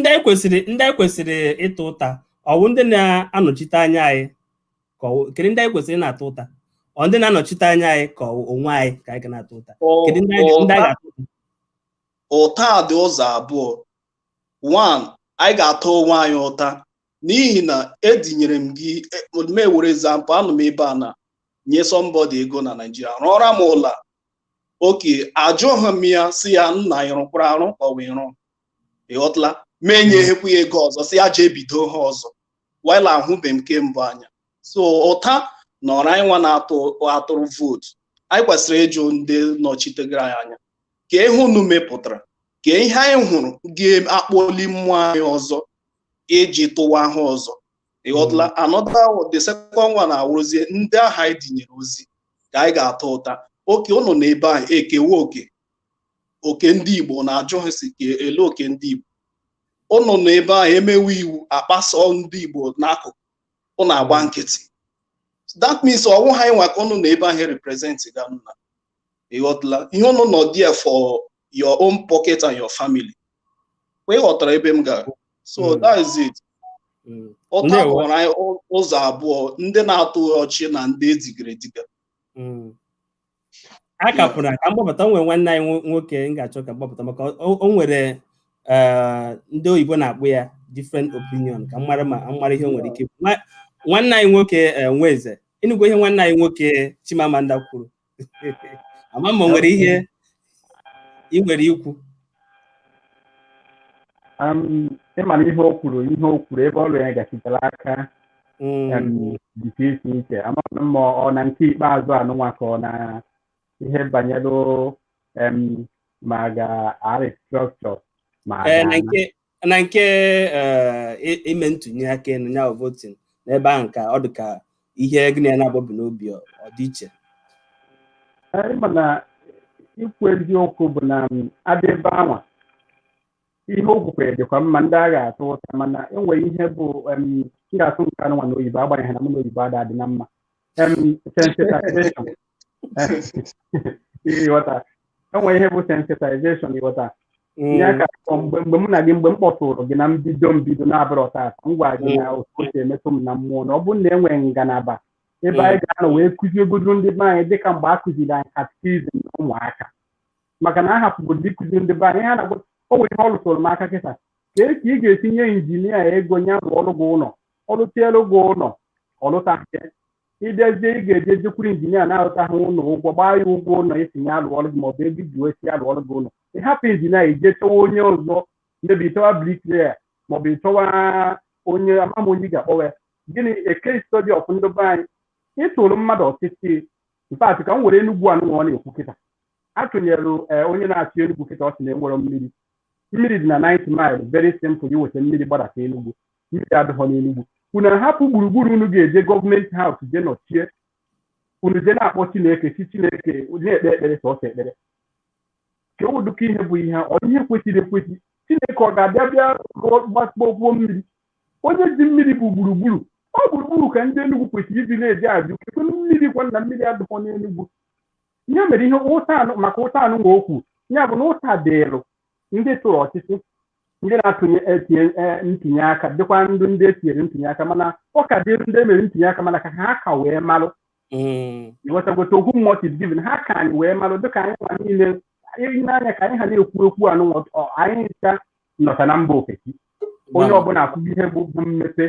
anyị kwesịrị ịta ụta ọwụ ndị na-anọchite anya anyị ka kedu ndị anyị kwesịrị na-ata ụta ọ ndị na-anọchite anya anyị ka onwe anyị ka anyị ga na-ata ụta kedu ndị anyị ga-ata ụta dị ụzọ abụọ one anyị ga-ata onwe anyị ụta n'ihi na edinyere m gị mewere example anụ m ebe a na nye somebody ego na Nigeria rụọra m ụlọ oke ajụghị m ya si ya nna ya rụkwara arụ ka ọ wee rụ ịghọtala ma enyeghekwa ya ego ọzọ si ya jee bido ha ọzọ while ahụbeghị m kemgbe anya so ụta nọrọ anyị nwa na-atụrụ vootu anyị kwesịrị ịjụ ndị nọchitegara anyị anya ka ihe unu mepụtara ka ihe anyị hụrụ ga-akpọli mmụọ anyị ọzọ iji tụwa ha ọzọ ịghọtala another the second one na-awụrụzie ndị agha anyị dinyere ozi ka anyị ga-ata ụta oke unu na ebe ahụ ekewe oke ndị Igbo na-ajụ ha si ka ele oke ndị Igbo unu na ebe ahụ emewe iwu akpaso ndị Igbo n'akụkụ unu agba nkịtị that means ọwụ ha nwa ka unu na ebe ahụ represent ga nna ịghọtala ihe unu nọ there for your own pocket and your family kwe ghọtara ebe m gara so that is it ụta kọrọ anyị ụzọ abụọ ndị na-atụ ọchị na ndị edigara ediga a kapụrụ ka mgbapụta nwere nwanne anyị nwoke m ga-achọ ka mgbapụta maka o nwere ndị oyibo na-akpụ ya different opinion ka mara ihe o nwere ike nwanne anyị nwoke Nweze ịnụgwa ihe nwanne anyị nwoke Chimamanda kwuru ama ma o nwere ihe ị nwere ikwu ịmara ihe o kwuru ebe ọrụ ya gachitara aka dịka isi iche amaghị m ọ na nke ikpeazụ anụnwa ka ọ na ihe banyere ma ga-restructure ma na nke ime ntụnye aka ya voting n'ebe ahụ ka ọ dị ka ihe gịnị ya na-agbọbi n'obi ọ dị iche mana ikwu eziokwu bụ na abịa ebe anwa ihe o kwukwere dịkwa mma ndị a ga-atụ ụta mana enwere ihe bụ m ga-atụ nke anụnwa n'oyibo agbanyeghị na m n'oyibo adị na mma sensitization ịghọta enwere ihe bụ sensitization ịghọta ya ka mgbe m na gị mgbe m kpọtụrụ gị na mbido na-abụrọ taata m gwa gị na otu o si emetụ m na mmụọ na ọ bụrụ na enwere ngalaba ebe anyị ga-anọ wee kụziegodu ndị be anyị dịka mgbe a kụziri anyị katikizm na ụmụaka maka na a hapụgodo ịkụzi ndị be anyị ha na o nwere ihe ọ lụtụrụ m aka kịta ka ị ga-etinye injinia ego nya bụ ọrụ gị ụlọ ọlụtielu gị ụlọ ọlụtaghị idezie ị ga-eje jekwuru injinia na-alụtaghị ụlọ ụgwọ gbaa ya ụgwọ ụlọ etinye alụ ọrụ gị maọbụ ego iji wee si alụ ọrụ gị ụlọ ịhapụ injinia ije chọwa onye ọzọ mebi ịchọwa brikleya maọbụ ịchọwa onye amam onye ga-akpọwa ya gịnị eke stọdi ọf ndị be anyị ịtụrụ mmadụ ọchịchị mfat ka m were Enugwu anụnwa ọ na-ekwu kịta atụnyere onye na-achị Enugwu kịta ọ sị na enwere mmiri dị na 90 mile very simple iweta mmiri gbadata Enugwu mmiri adịghị n'Enugwu unu hapụ gburugburu unu ga-eje gọọmenti haus je nọchie unu je na-akpọ Chineke si Chineke na-ekpe ekpere sọsọ ekpere ka ụdụka ihe bụ ihe ihe kwesịrị ekwesị Chineke ọ ga-abịa bịa gbakpọgbuo mmiri onye ji mmiri bụ gburugburu ọ gburugburu ka ndị Enugwu kwesịrị iji na-eji ajụ ekwe mmiri gwa na mmiri adịghị n'Enugwu ya mere ihe maka ụta anụ nwe okwu ya bụ na ụta dịrụ ndị tụrụ ọchịchị ndị na-etinye ntinye aka dịkwa ndị etinyere ntinye aka mana ọ ka dịrị ndị emere ntinye aka mana ka ha ka wee malụ ịghọtagote okwu motive given ha ka anyị wee malụ dịka anyị nwa niile n'anya ka anyị ha na-ekwu okwu anụ anyị ncha nọta na mba ofesi onye ọbụla akwụghị ihe bụ mmepe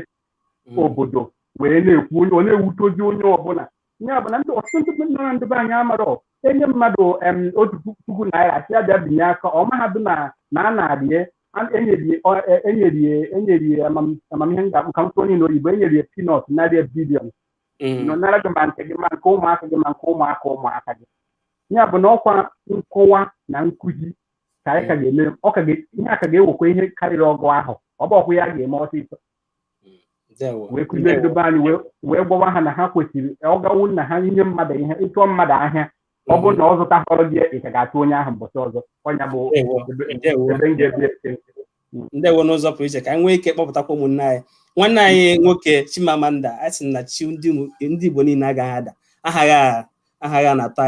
obodo wee na-ekwu onye ọ na-ewutozi onye ọbụla ya bụ na ndị ọtụtụ ndị nọ na ndebe anyị amarọ enye mmadụ 1,000 naira si abịa binye aka ọ mahadụ na a na-arịe enyerie amamihe ka m tụọ niile oyibo enyerie pinọt narịa bilion nara gị ma nke gị ma nke ụmụaka gị ma nke ụmụaka gị ya bụ na ọkwa nkọwa na nkụzi ka anyị ka ga-eme ihe aka ga-ewekwa ihe karịrị ọgụ ahụ ọ bụ ọkwa ya ga-eme ọsịsọ wee kụzie ndobe anyị wee gwawa ha na ha kwesịrị ọgawu na ha inye mmadụ ihe ịchụọ mmadụ ahịa ọ bụrụ na ọ zụta họrọ gị ị ka ga-achụ onye ahụ mbọchị ọzọ ọnya bụ ndewo n'ụzọ pụrụ iche ka anyị nwee ike kpọpụtakwa ụmụnne anyị nwanne anyị nwoke Chimamanda a sị na chi ndị Igbo niile agaghị ada aghaghị na-ata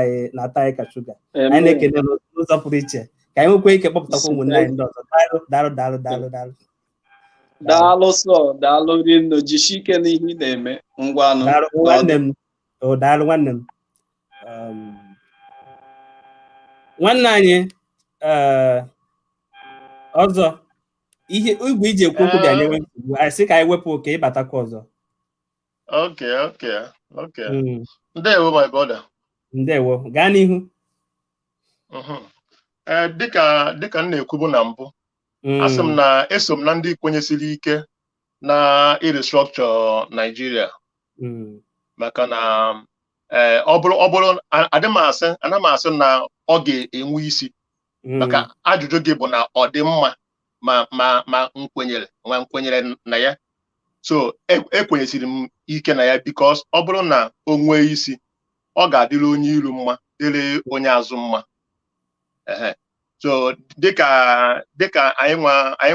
anyị ka shuga anyị na-ekele n'ụzọ pụrụ iche ka anyị nwekwa ike kpọpụtakwa ụmụnne anyị ndị ọzọ daalụ sọ daalụ rinne jisie ike n'ihe ị na-eme ngwanụ daalụ nwanne m nwanne anyị ọzọ ihe igwe iji ekwu okwu ga-enyewe nsogbu anyị sị ka anyị wepụ oke ịbatakwa ọzọ okay ndewo my brother ndewo gaa n'ihu dịka m na-ekwubu na mbụ asị m na eso m na ndị kwenyesiri ike na restructure Nigeria maka na ọ bụrụ ana m asị na ọ ga-enwe isi maka ajụjụ gị bụ na ọ dị mma ma nkwenyere na ya so ekwenyesiri m ike na ya because ọ bụrụ na o nwee isi ọ ga-adịrị onye iru mma dịrị onye azụ mma so dịka anyị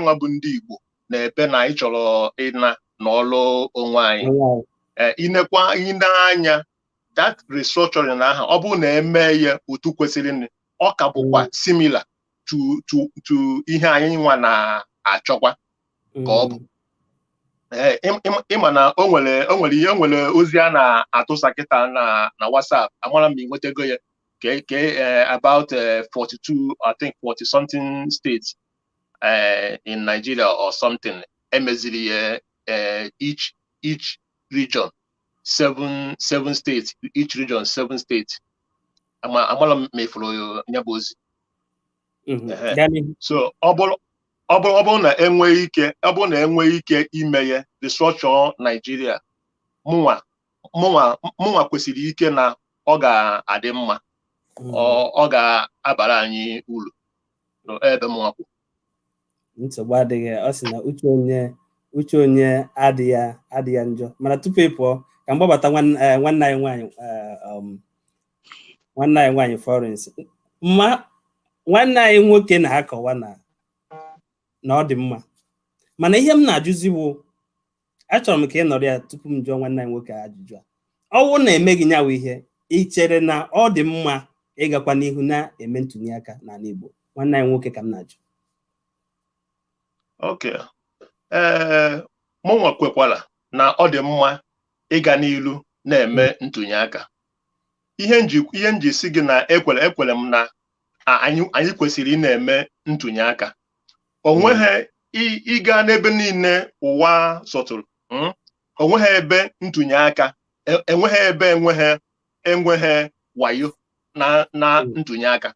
nwa bụ ndị Igbo na-ebe na anyị chọrọ ịna n'ọlụ onwe anyị inekwa ine anya that restructuring na aha ọ bụrụ na eme ya otu kwesịrị ọ ka bụkwa similar to ihe anyị nwa na-achọkwa ka ọ bụ ịma na o nwere ozi a na-atụsa kịta na WhatsApp amara m nwetago ya about 42 I think 40 something states in Nigeria or something emeziri each region 7 states each region 7 states amara m mefuru ya bụ ozi so ọ bụrụ na enwe ike ime ya restructure Nigeria mụnwa kwesịrị ike na ọ ga-adị mma ọ ga-abara anyị uru ebe mụnwakwụ nsogbu adịghị ọ sị na uche onye adịghị njọ mana tupu ị pụọ ka m gbabata nwanne anyị nwaanyị Florence nwanne anyị nwoke na-akọwa na ọ dị mma mana ihe m na-ajụzi bụ achọrọ m ka ị nọrọ ya tupu m jụọ nwanne anyị nwoke ajụjụ a ọwụ na-eme gị nyawa ihe ị chere na ọ dị mma ịgakwa n'ihu na-eme ntụnye aka n'ala Igbo nwanne anyị nwoke ka m na-ajụ mụnwa kwekwara na ọ dị mma ịga n'ilu na-eme ntụnye aka ihe nji si gị na ekwere m na anyị kwesịrị ị na-eme ntụnye aka onweghị ịga n'ebe niile ụwa sọtụrụ onweghị ebe ntụnye aka enweghị ebe enweghị wayo na ntụnye aka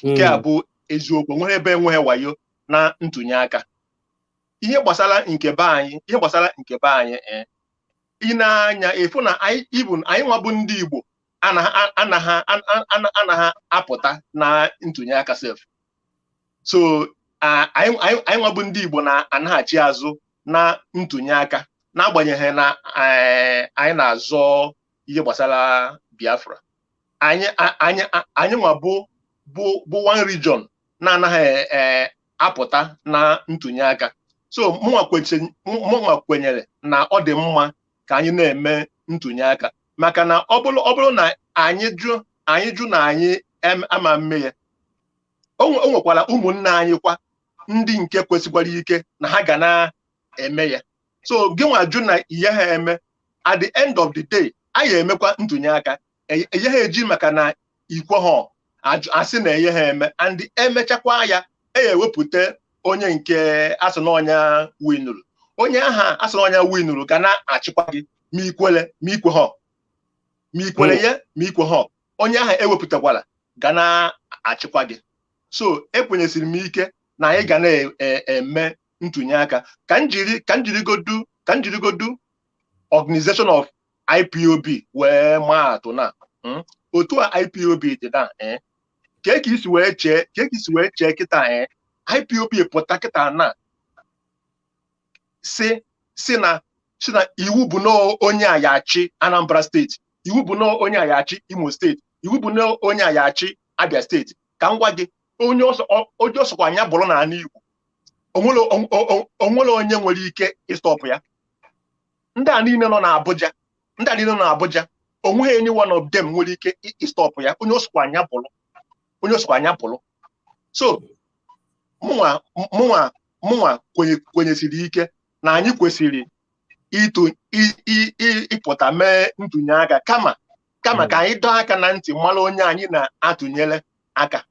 nke a bụ eziokwu onweghị ebe enweghị wayo na ntụnye aka ihe gbasara nke be anyị ị na-anya efu na anyị nwa bụ ndị Igbo anaghị apụta na ntụnye aka sef so anyị nwa bụ ndị Igbo na-anaghachi azụ na ntụnye aka n'agbanyeghị na anyị na-azọ ihe gbasara Biafra. Anyị nwa bụ one region na-anaghị apụta na ntụnye aka. So mụnwa kwenyere na ọ dị mma ka anyị na-eme ntụnye aka, maka na ọ bụrụ na anyị jụ na anyị ama mme ya, o nwekwara ụmụnne anyị kwa ndị nke kwesịkwara ike na ha ga na-eme ya. So gị nwa jụ na ihe ha eme, at the end of the day anyị emekwa ntụnye aka, enye ha eji maka na ikwe ha asị na enye ha eme, and emechakwa ya ewepụta onye nke asị na ọnya winụrụ. Onye aha asị na ọnya winụrụ ga na-achịkwa gị ma ikwele ma ikwe ha, ma ikwele ya ma ikwe ha. Onye aha ewepụtakwara ga na-achịkwa gị. So ekwenyesiri m ike na anyị ga na-eme ntụnye aka. Ka njirigodu Organization of IPOB wee maa atụ na otu a IPOB dị na ka isi wee chee kịta IPOB pụta kịta na si na iwu bụ na onye a ya achị Anambra steeti, iwu bụ na onye a ya achị Imo steeti, iwu bụ na onye a ya achị Abia steeti. Ka m gwa gị, onye ọsọkwa anya bụrụ na ala Igbo, onwere onye nwere ike ịstọpụ ya. Ndị a niile nọ n'Abuja, onweghị any one of them nwere ike ịstọpụ ya. Onye ọsọkwa anya bụrụ. So mụnwa kwenyesiri ike na anyị kwesịrị ịpụta mee ntụnye aka kama ka anyị dọọ aka na ntị mara onye anyị na-atụnyere aka.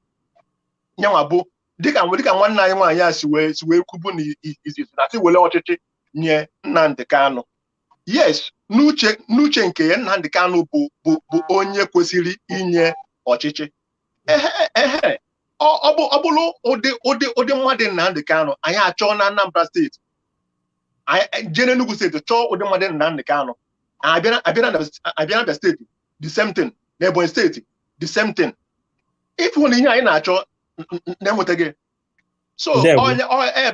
Nyanwa bụ dịka nwanne anyị nwaanyị a si wee kwubu na izizi na si were ọchịchị nye Nnamdi Kanu. Yes, n'uche nke ya Nnamdi Kanu bụ onye kwesịrị inye ọchịchị. Ọ bụrụ ụdị mmadụ Nnamdi Kanu, anyị achọọ na Anambra steeti, jee n'Enugu steeti chọọ ụdị mmadụ Nnamdi Kanu, abịa Abia steeti the same thing, na Ebonyi steeti the same thing. Ịfụ na ihe anyị na-achọ na-enwetaghị. So ebe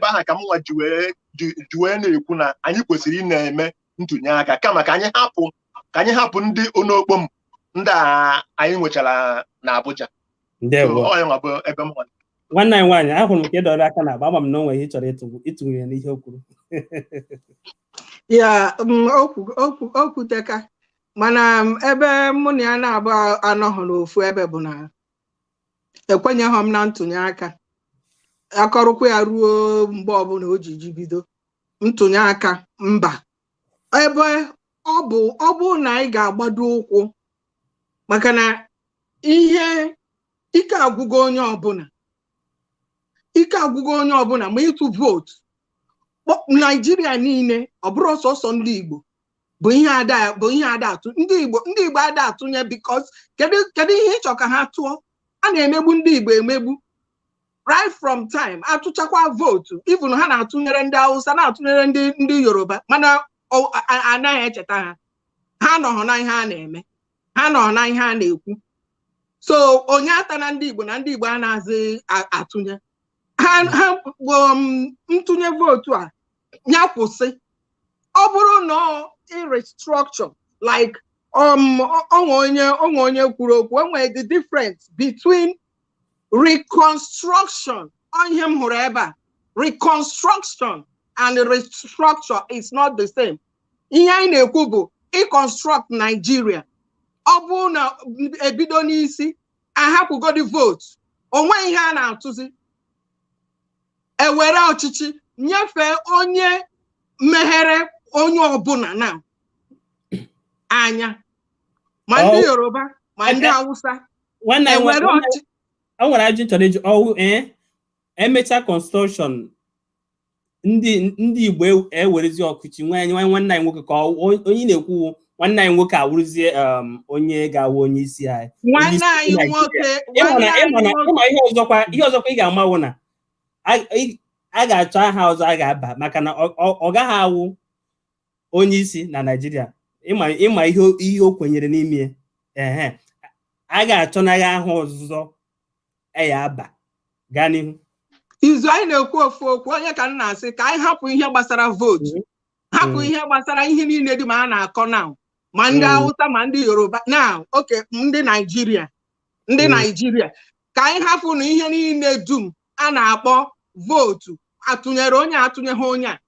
ahụ ka mụnwa ji wee na-ekwu na anyị kwesịrị ị na-eme ntụnye aka kama ka anyị hapụ ndị onokpom ndị anyị nwechara na Abuja. Nwanne anyị nwaanyị, ahụrụ m ka ị dọrọ aka na agba, ama m na onwe ihe ị chọrọ ịtụnye n'ihe o kwuru. Ya okwuteka, mana ebe mụ na ya na-abụ anọghị n'ofu ebe bụ na ekwenyeghị m na ntụnye aka. Akọrọkwa ya ruo mgbe ọbụla o ji bido ntụnye aka mba, ebe ọ bụ na anyị ga-agbado ụkwụ, maka na ike agwụgo onye ọbụla ma ịtụ vootu. Naijiria niile, ọ bụrụ sọsọ ndị Igbo bụ ihe ada atụ. Ndị Igbo ada atụnye because kedu ihe ịchọ ka ha tụọ? A na-emegbu ndị Igbo emegbu right from time atụchakwa vootu. Even ha na-atụnyere ndị Hausa, na-atụnyere ndị Yoruba, mana anaghị echeta ha. Ha nọghọ na ihe a na-eme, ha nọghọ na ihe a na-ekwu. So onye ata na ndị Igbo na ndị Igbo a na-azị atụnye ha ntụnye vootu a nya kwụsị. Ọ bụrụ na restructure like onwe onye kwuru okwu, enwere the difference between reconstruction, ihe m hụrụ ebe a, reconstruction and restructure is not the same. Ihe anyị na-ekwu bụ reconstruct Nigeria. Ọ bụrụ na ebido n'isi ahapụgodi vote, onwe ihe a na-atụzi, ewere ọchịchị nyefee onye meghere onye ọbụla na anya, ma ndị Yoruba ma ndị Hausa. O nwere ajụ chọrọ ịjụ ọwụ emecha construction ndị Igbo ewerezi ọkụchi nwanne anyị nwoke ka onye na-ekwu nwanne anyị nwoke awụrụzie onye ga-awụ onye isi anyị. Nwanne anyị nwoke ihe ọzọkwa ị ga-amawụ na a ga-achọ aha ọzọ a ga-aba, maka na ọ gaghị awụ onye isi na Naịjirịa. Ịma ihe o kwenyere n'ime a ga-achọ na aha ọzọ ya aba. Gaa n'ihu. izu anyị na-ekwu ofu okwu onye ka m na-asị ka anyị hapụ ihe gbasara vootu hapụ ihe gbasara ihe niile dị ma a na-akọ na ma ndị Hausa ma ndị Yoruba na oke ndị Naijiria ka anyị hapụ na ihe niile dum a na-akpọ vootu atụnyere onye atụnyeghị onye a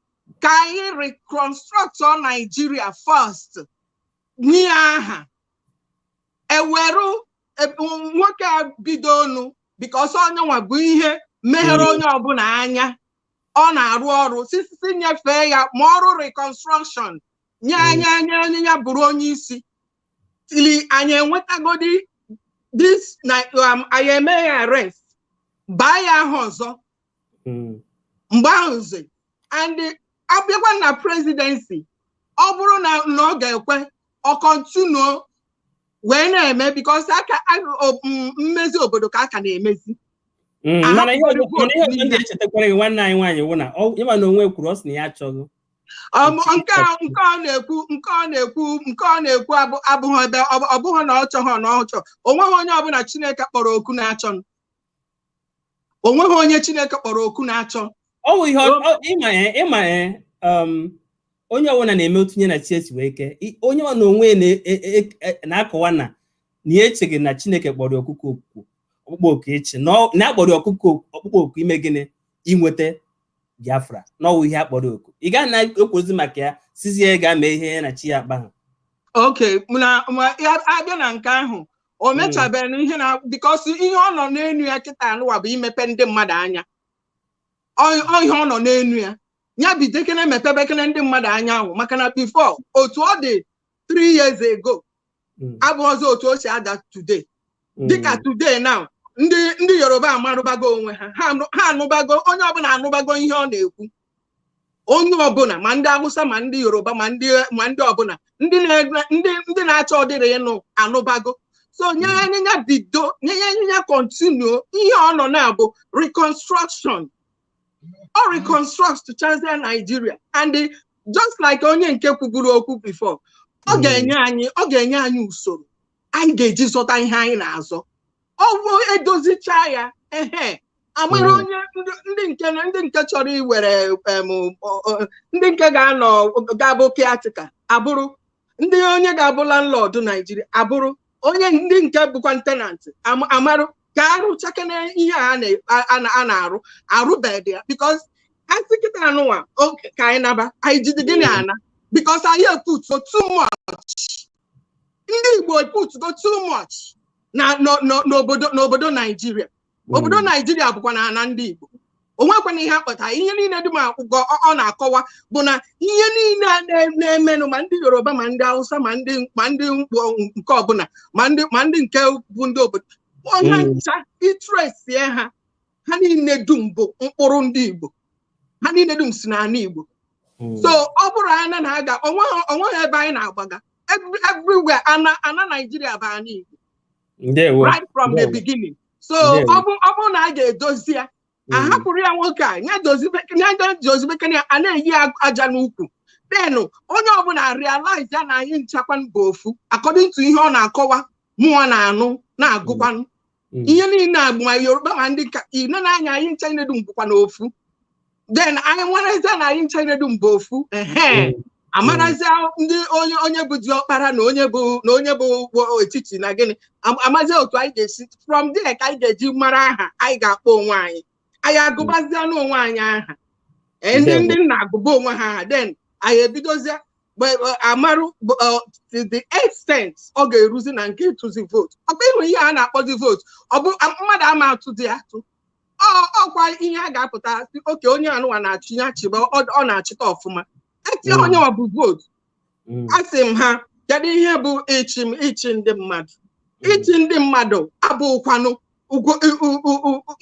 ka anyị reconstruct Nigeria first nye aha eweru nwoke a bido onu because onye nwa bụ ihe meghere onye ọbụla anya ọ na-arụ ọrụ sisi nyefee ya ma ọrụ reconstruction nye anya ya bụrụ onye isi tili anyị enwetagodi this anyị eme ya arrest baa ya aha ọzọ mgbe ahụzi and abịakwa na presidency ọ bụrụ na ọ ga-ekwe ọ continue wee na-eme because mmezi obodo ka aka na-emezi mana ihe ọzọ ndị echetakwara gị nwanne anyị nwaanyị wụ na ịma na onwe kwuru ọ sị na ya achọghị nke ọ na-ekwu abụghị ebe ọ bụghị na ọ chọghị na ọ chọọ onweghị onye ọbụla Chineke kpọrọ oku na-achọ onweghị onye Chineke kpọrọ oku na-achọ ọ bụ ihe ịma onye ọbụla na-eme otunye na chi esi wee kee onye ọ na onwe na-akọwa na ya echeghị na Chineke kpọrọ ọkụkọ ọkpụkpọ oku echi na-akpọrọ ọkụkọ ọkpụkpọ oku ime gịnị inweta Biafra n'ọwụ ihe akpọrọ oku ị gaa na-ekwozi maka ya sizi ya ga mee ihe na chi ya akpa ha oke abịa na nke ahụ o mechabeghị ihe na because ihe ọ nọ n'enu ya kịta anụwa bụ imepe ndị mmadụ anya ihe ọ nọ n'enu ya bidokene mepebekene ndị mmadụ anya ahụ maka na before otu ọ dị 3 years ago abụghịzi otu o si ada today dịka today now ndị Yoruba amarụbago onwe ha anụbago onye ọbụla anụbago ihe ọ na-ekwu onye ọbụla ma ndị Hausa ma ndị Yoruba ma ndị ọbụla ndị na-achọ ọdịrị ịnụ anụbago so nye ya bido nye ya continue ihe ọ nọ na-abụ reconstruction or reconstruct to change Nigeria and just like onye nke kwuburu okwu before ọ ga-enye anyị usoro anyị ga-eji zọta ihe anyị na-azọ ọ bụ edozicha ya amara onye ndị nke chọrọ iwere ndị nke ga-abụ caretaker abụrụ ndị onye ga-abụ landlord Nigeria abụrụ onye ndị nke bụkwa tenant amarụ ka arụchakene ihe a na-arụ arụbedị ya because asị kịta anụnwa ka anyị naba anyị jide gịnị ana because anyị eputuo too much ndị Igbo eputugo too much n'obodo Nigeria obodo Nigeria bụkwa na ana ndị Igbo onwekwana ihe akpata ihe niile dị ma akwụkwọ ọ na-akọwa bụ na ihe niile na-emenụ ma ndị Yoruba ma ndị Hausa ma ndị nke ọbụla ma ndị nke bụ ndị obodo onye ncha itresie ha niile dum bụ mkpụrụ ndị Igbo ha niile dum si n'ala Igbo so ọ bụrụ anya na-aga onweghị ebe anyị na-agbaga everywhere ana Nigeria bụ ana Igbo right from the beginning so ọ bụ na a ga-edozi ya ahapụrụ ya nwoke a nya dozibekene ya a na-eyi aja n'ukwu then onye ọbụla realize ya na anyị nchakwa mba ofu according to ihe ọ na-akọwa mụọ na-anụ na-agụkwanụ ihe niile agbụ ma Yoruba ma ndị ka ine na-anya anyị ncha inedu mbụkwa n'ofu then anyị nwerezie na anyị ncha inedu mba ofu amarazia ndị onye bụ diọkpara na onye bụ etiti na gịnị amazia otu anyị ga-esi from there ka anyị ga-eji mara aha anyị ga-akpọ onwe anyị agụbazia n'onwe anyị aha ndị nna agụba onwe ha aha then anyị ebidozie amarụ the extent ọ ga-eruzi na nke ịtụzi vote ọ bụ ịhụ ihe a na-akpọzi vote ọ bụ mmadụ ama atụzi atụ ọkwa ihe a ga-apụta oke onye anụwa na-achị ya chịba ọ na-achịta ọfụma etinye onye ọ bụ vote asị m ha kedu ihe bụ ichi ndị mmadụ ichi ndị mmadụ abụkwanụ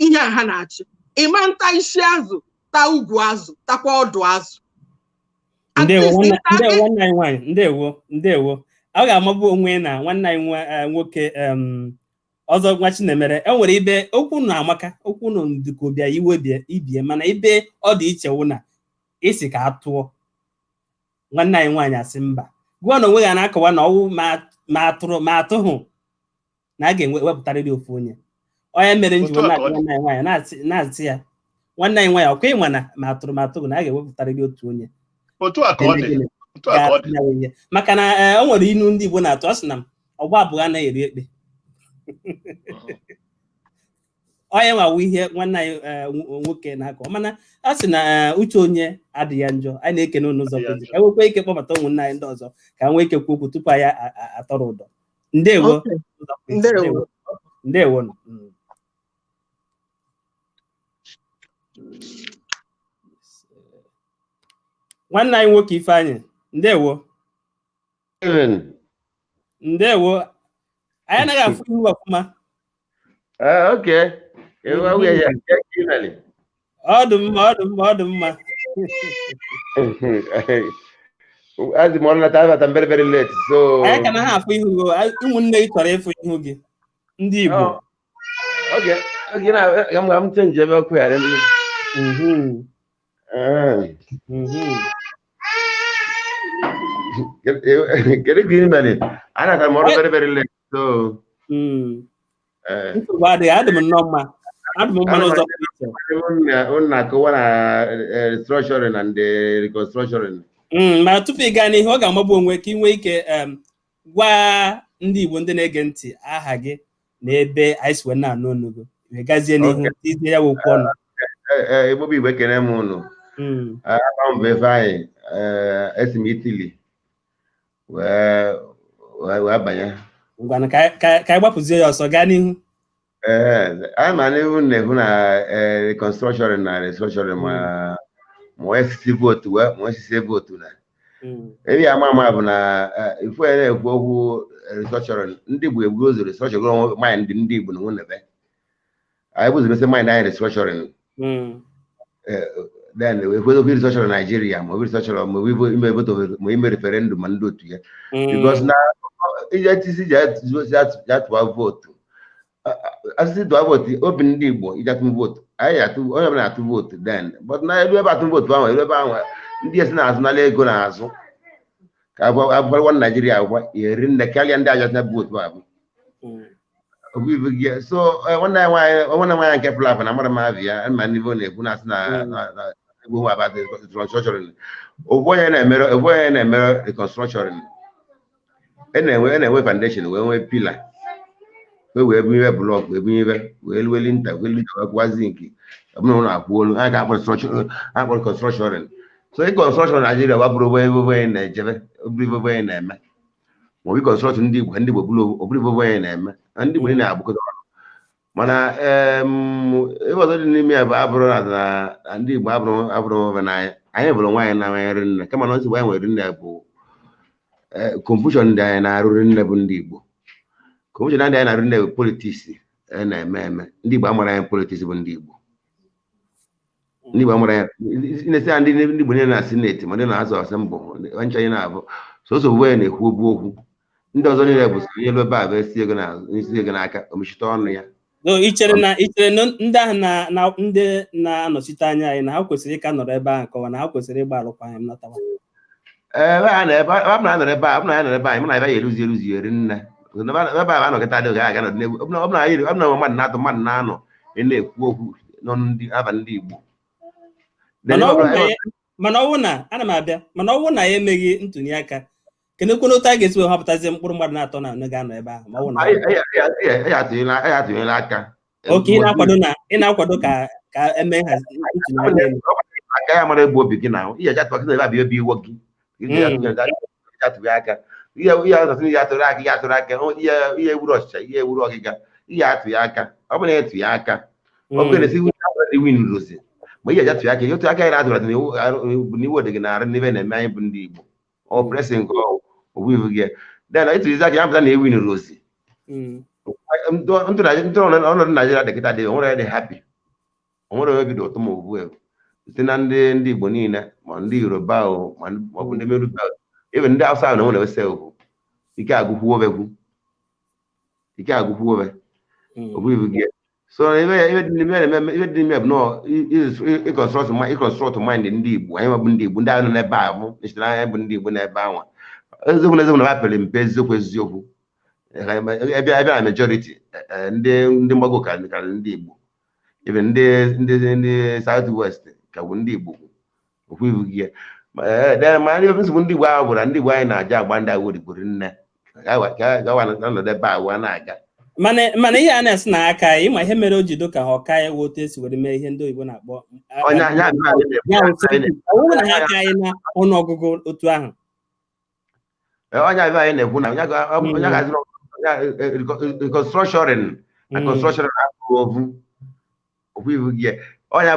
ihe a ha na-achị ịma nta isi azụ ta ugwu azụ takwa ọdụ azụ ndewo ọ ga-amabụ onwe na nwanne anyị nwoke ọzọ nwa Chinemere enwere ibe okwu na amaka okwu nọ ndịkobịa iwe ibie mana ibe ọ dị iche wụ na isi ka atụọ nwanne anyị nwaanyị asị mba gụọ na onwe ya na-akọwa na ọwụ ma atụhụ na a ga-ewepụtarịrị ofu onye mere njiwe na-akọ nwanne anyị nwaanyị na-asị ya nwanne anyị nwaanyị ọkwa ịnwa na ma atụrụ na a ga-ewepụtara gị otu onye otu a ka ọ dị maka na o nwere inu ndị Igbo na-atụ, ọ sị na ọgba abụọ anaghị eri ekpe onye nwawu ihe nwanne anyị nwoke na-akọ, mana a sị na uche onye adịghị ya njọ. Anyị na-ekene unu ụzọ pụrụ ka nwekwa ike kpọbata ụmụnne anyị ndị ọzọ ka nwee ike kwu okwu tupu anyị atọrọ ụdọ. Ndewo. Ndewo. Nwanne anyị nwoke Ifeanyị, ndewo. Ndewo. Anyị anaghị afụ ihu ọfụma. Okay. Ọ dị mma. As the morning I'm very, very late. So I can have ụmụnne gị chọrọ ịfụ ihu gị ndị Igbo. Okay. I'm changing very quick. Get it green money. I'm very, very late. So restructuring and reconstruction. Ma tupu ị gaa n'ihu, ọ ga-amagbu onwe ka ị nwee ike gwa ndị Igbo ndị na-ege ntị aha gị na ebe anyị si wee na-anụ ọnụgo. Gazie n'ihu izie ya okwu ọnụ. Igbo bụ Igbo ekene m unu. Aba m bụ Ifeanyị, esi m Italy wee banye. Ngwanụ ka anyị gbapụzie ya ọsọ gaa n'ihu. Anyị ma n'ihu na-ekwu na reconstruction na restructuring ma osisi votu na ebe ama bụ na ifu ya na-ekwu okwu restructuring. Ndị Igbo egbu ụzọ restructuring mind ndị Igbo na nwunebe anyị bụziri ose mind anyị restructuring then ekwedo obi restructuring Nigeria ma obi restructuring ma ime referendum ma ndị otu ya because na ije tisi jatụwa votu asịsị dụwa votu obi ndị Igbo ijatụ votu anyị atụ onye ọbụla atụ votu then but na elu ebe atụ votu ahụ elu ebe ahụ ndị esi na-azụ n'ala ego na-azụ ka abụọ Nigeria agwa eri nne karịa ndị ajọ na votu abụ so nwanne nwaanyị nke plaf na mara mavi ya ma ndị na-ekwu na asị na egwu nwa about reconstruction ogbo onye na-emere reconstruction na-enwe foundation wee nwee pila wee bunye blọk wee bunye wee lueli nta wee gwazi nke ọbụna ụlọ akwụ olu a ga-akpọ reconstruction. So reconstruction Nigeria wabụrụ onye na-ejebe oburu onye na-eme ma reconstruction ndị Igbo oburu onye na-eme ndị Igbo na-agbakọta ọnụ mana ebe ọzọ dị n'ime ya bụ abụrụ na ndị Igbo abụrụ ofe n'anya anyị bụrụ nwaanyị na-amanyere nne kama na nsogbu anyị nwere nne bụ confusion ndị anyị na-arụrụ nne bụ ndị Igbo. Confusion ndị anyị na-arụ nne bụ politiks na-eme ndị Igbo amara anyị politiks bụ ndị Igbo. Ndị Igbo amara anyị na-esi ya ndị Igbo niile na sineti ma ndị na-azụ asembụ ncha anyị na-abụ sọsọ ugbu na-ekwu okwu ndị ọzọ niile bụ onye elu ebe a bụ esi ego n'aka omechite ọnụ ya. Ichere na ndị ahụ ndị na-anọchite anya anyị na ha kwesịrị ịka nọrọ ebe ahụ kọwa na ha kwesịrị ịgba alụkwaghịm nọtawa ebe a nọrọ ebe anyị mụ na ebe ya eruzi eri nne ebe a anọkịta adịghị aga n'ọdịnihu ọbụna mmadụ na-atụ mmadụ na-anọ na-ekwu okwu n'ọnụ ndị Igbo. Mana ọwụ na ana m abịa mana ọwụ na ya emeghị ntụnye aka kenekwana otu a ga-esi wee họpụtazie mkpụrụ mmadụ na-atọ na ga-anọ ebe ahụ ma ọ wụ na atụnyela aka. Oke ị na-akwado ka eme nhazi ntụnye aka ya mara egbu obi gị na ihe jatụ na ebe abịa ebe iwo gị atụghị aka ihe atụrụ aka ihe ewuru ọchịcha ihe ewuru ọgịga ihe atụghị aka ọ bụla etụghị aka ọ bụla esi win rozi ma ihe jatụghị aka otu aka ya na-atụrụ n'iwu dị gị na-arụ n'ebe na-eme anyị bụ ndị Igbo ọ presịn nke ogbu gị dena ịtụzizi aka ya pụta na ewin rozi ọnọdụ Naijiria dịkịta dị onwere dị hapi onwere onye bido ụtọ ma ogbu site na ndị Igbo niile ma ndị Yoruba maọbụ ndị Meruba ebe ndị Hausa ahụ na nwere ese okwu ike agụkwuobe ogbu gị so ihe dị n'ime bụ nọọ ịkọnstrọt mind ndị Igbo anyị bụ ndị Igbo ndị ahụ nọ n'ebe a bụ nchite anya bụ ndị Igbo n'ebe ahụ eziokwu na ha pere mpe eziokwu ebe na majority ndị mgbago karịrị ndị Igbo even ndị South West ka bụ ndị Igbo okwu ibu gị ma ndị nsogbu ndị Igbo ahụ bụ na ndị Igbo anyị na-aja agba ndị agwụ rigburu nne gawa n'ọnọdụ ebe ahụ na-aga mana ihe a na-esi na aka ya ịma ihe mere o ji do ka ha ọka ya otu esi were mee ihe ndị oyibo na-akpọ onye ọwụwa na ha aka anyị na ọnụọgụgụ otu ahụ onye abịa anyị na-ekwu na onye gazi reconstruction na construction akụ okwu ibu gị onye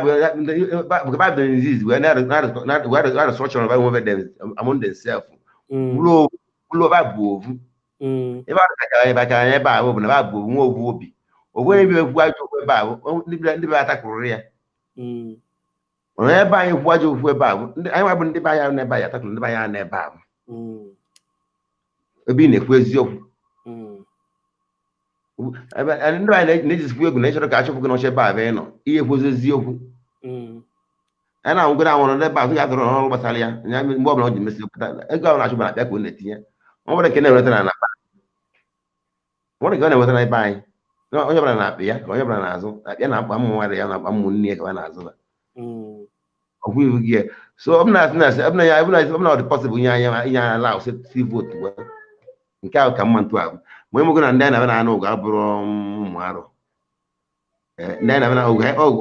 bụ Bible disease wee na restructure of women among themselves ụlọ bụ ovu ebe a ka anyị ebe ahụ bụ na ba bụ nwa ovu obi onwe ebe ekwu ajọ okwu ebe ahụ ndị be atakụrụ ya onye ebe anyị kwu ajọ okwu ebe ahụ anyị nwa bụ ndị be anyị n'ebe anyị atakụrụ ndị be anyị n'ebe ahụ ebe ị na-ekwu eziokwu ndị anyị na-ejisikwu egwu na ịchọrọ ka achọpụ gị n'ọcha ebe ahụ ị nọ ihe kwụzi eziokwu a na-anwụgoro anwụrụ n'ebe ahụ ga atụrụ ọrụ gbasara ya mgbe ọbụla ọ ji mesị pụta ego ahụ na-achụ na-abịa ka ọ na-etinye ọ nwere nke na-enweta na akpa nwere nke ọ na-enweta na ebe anyị onye ọbụla na-akpị ya ka onye ọbụla na-azụ akpịa na-akpa mmụ nwadị ya na-akpa mmụ nne ya ka ọ na-azụ ọkwu iwu gị so ọ bụla ọ dị pọsịbụl inye anyị ala si votu nke ahụ ka mma ntụ ahụ ma emego na ndị anyị na-abịa na-anụ ụgụ abụrụ ụmụ arụ ndị anyị na-abịa ọgụ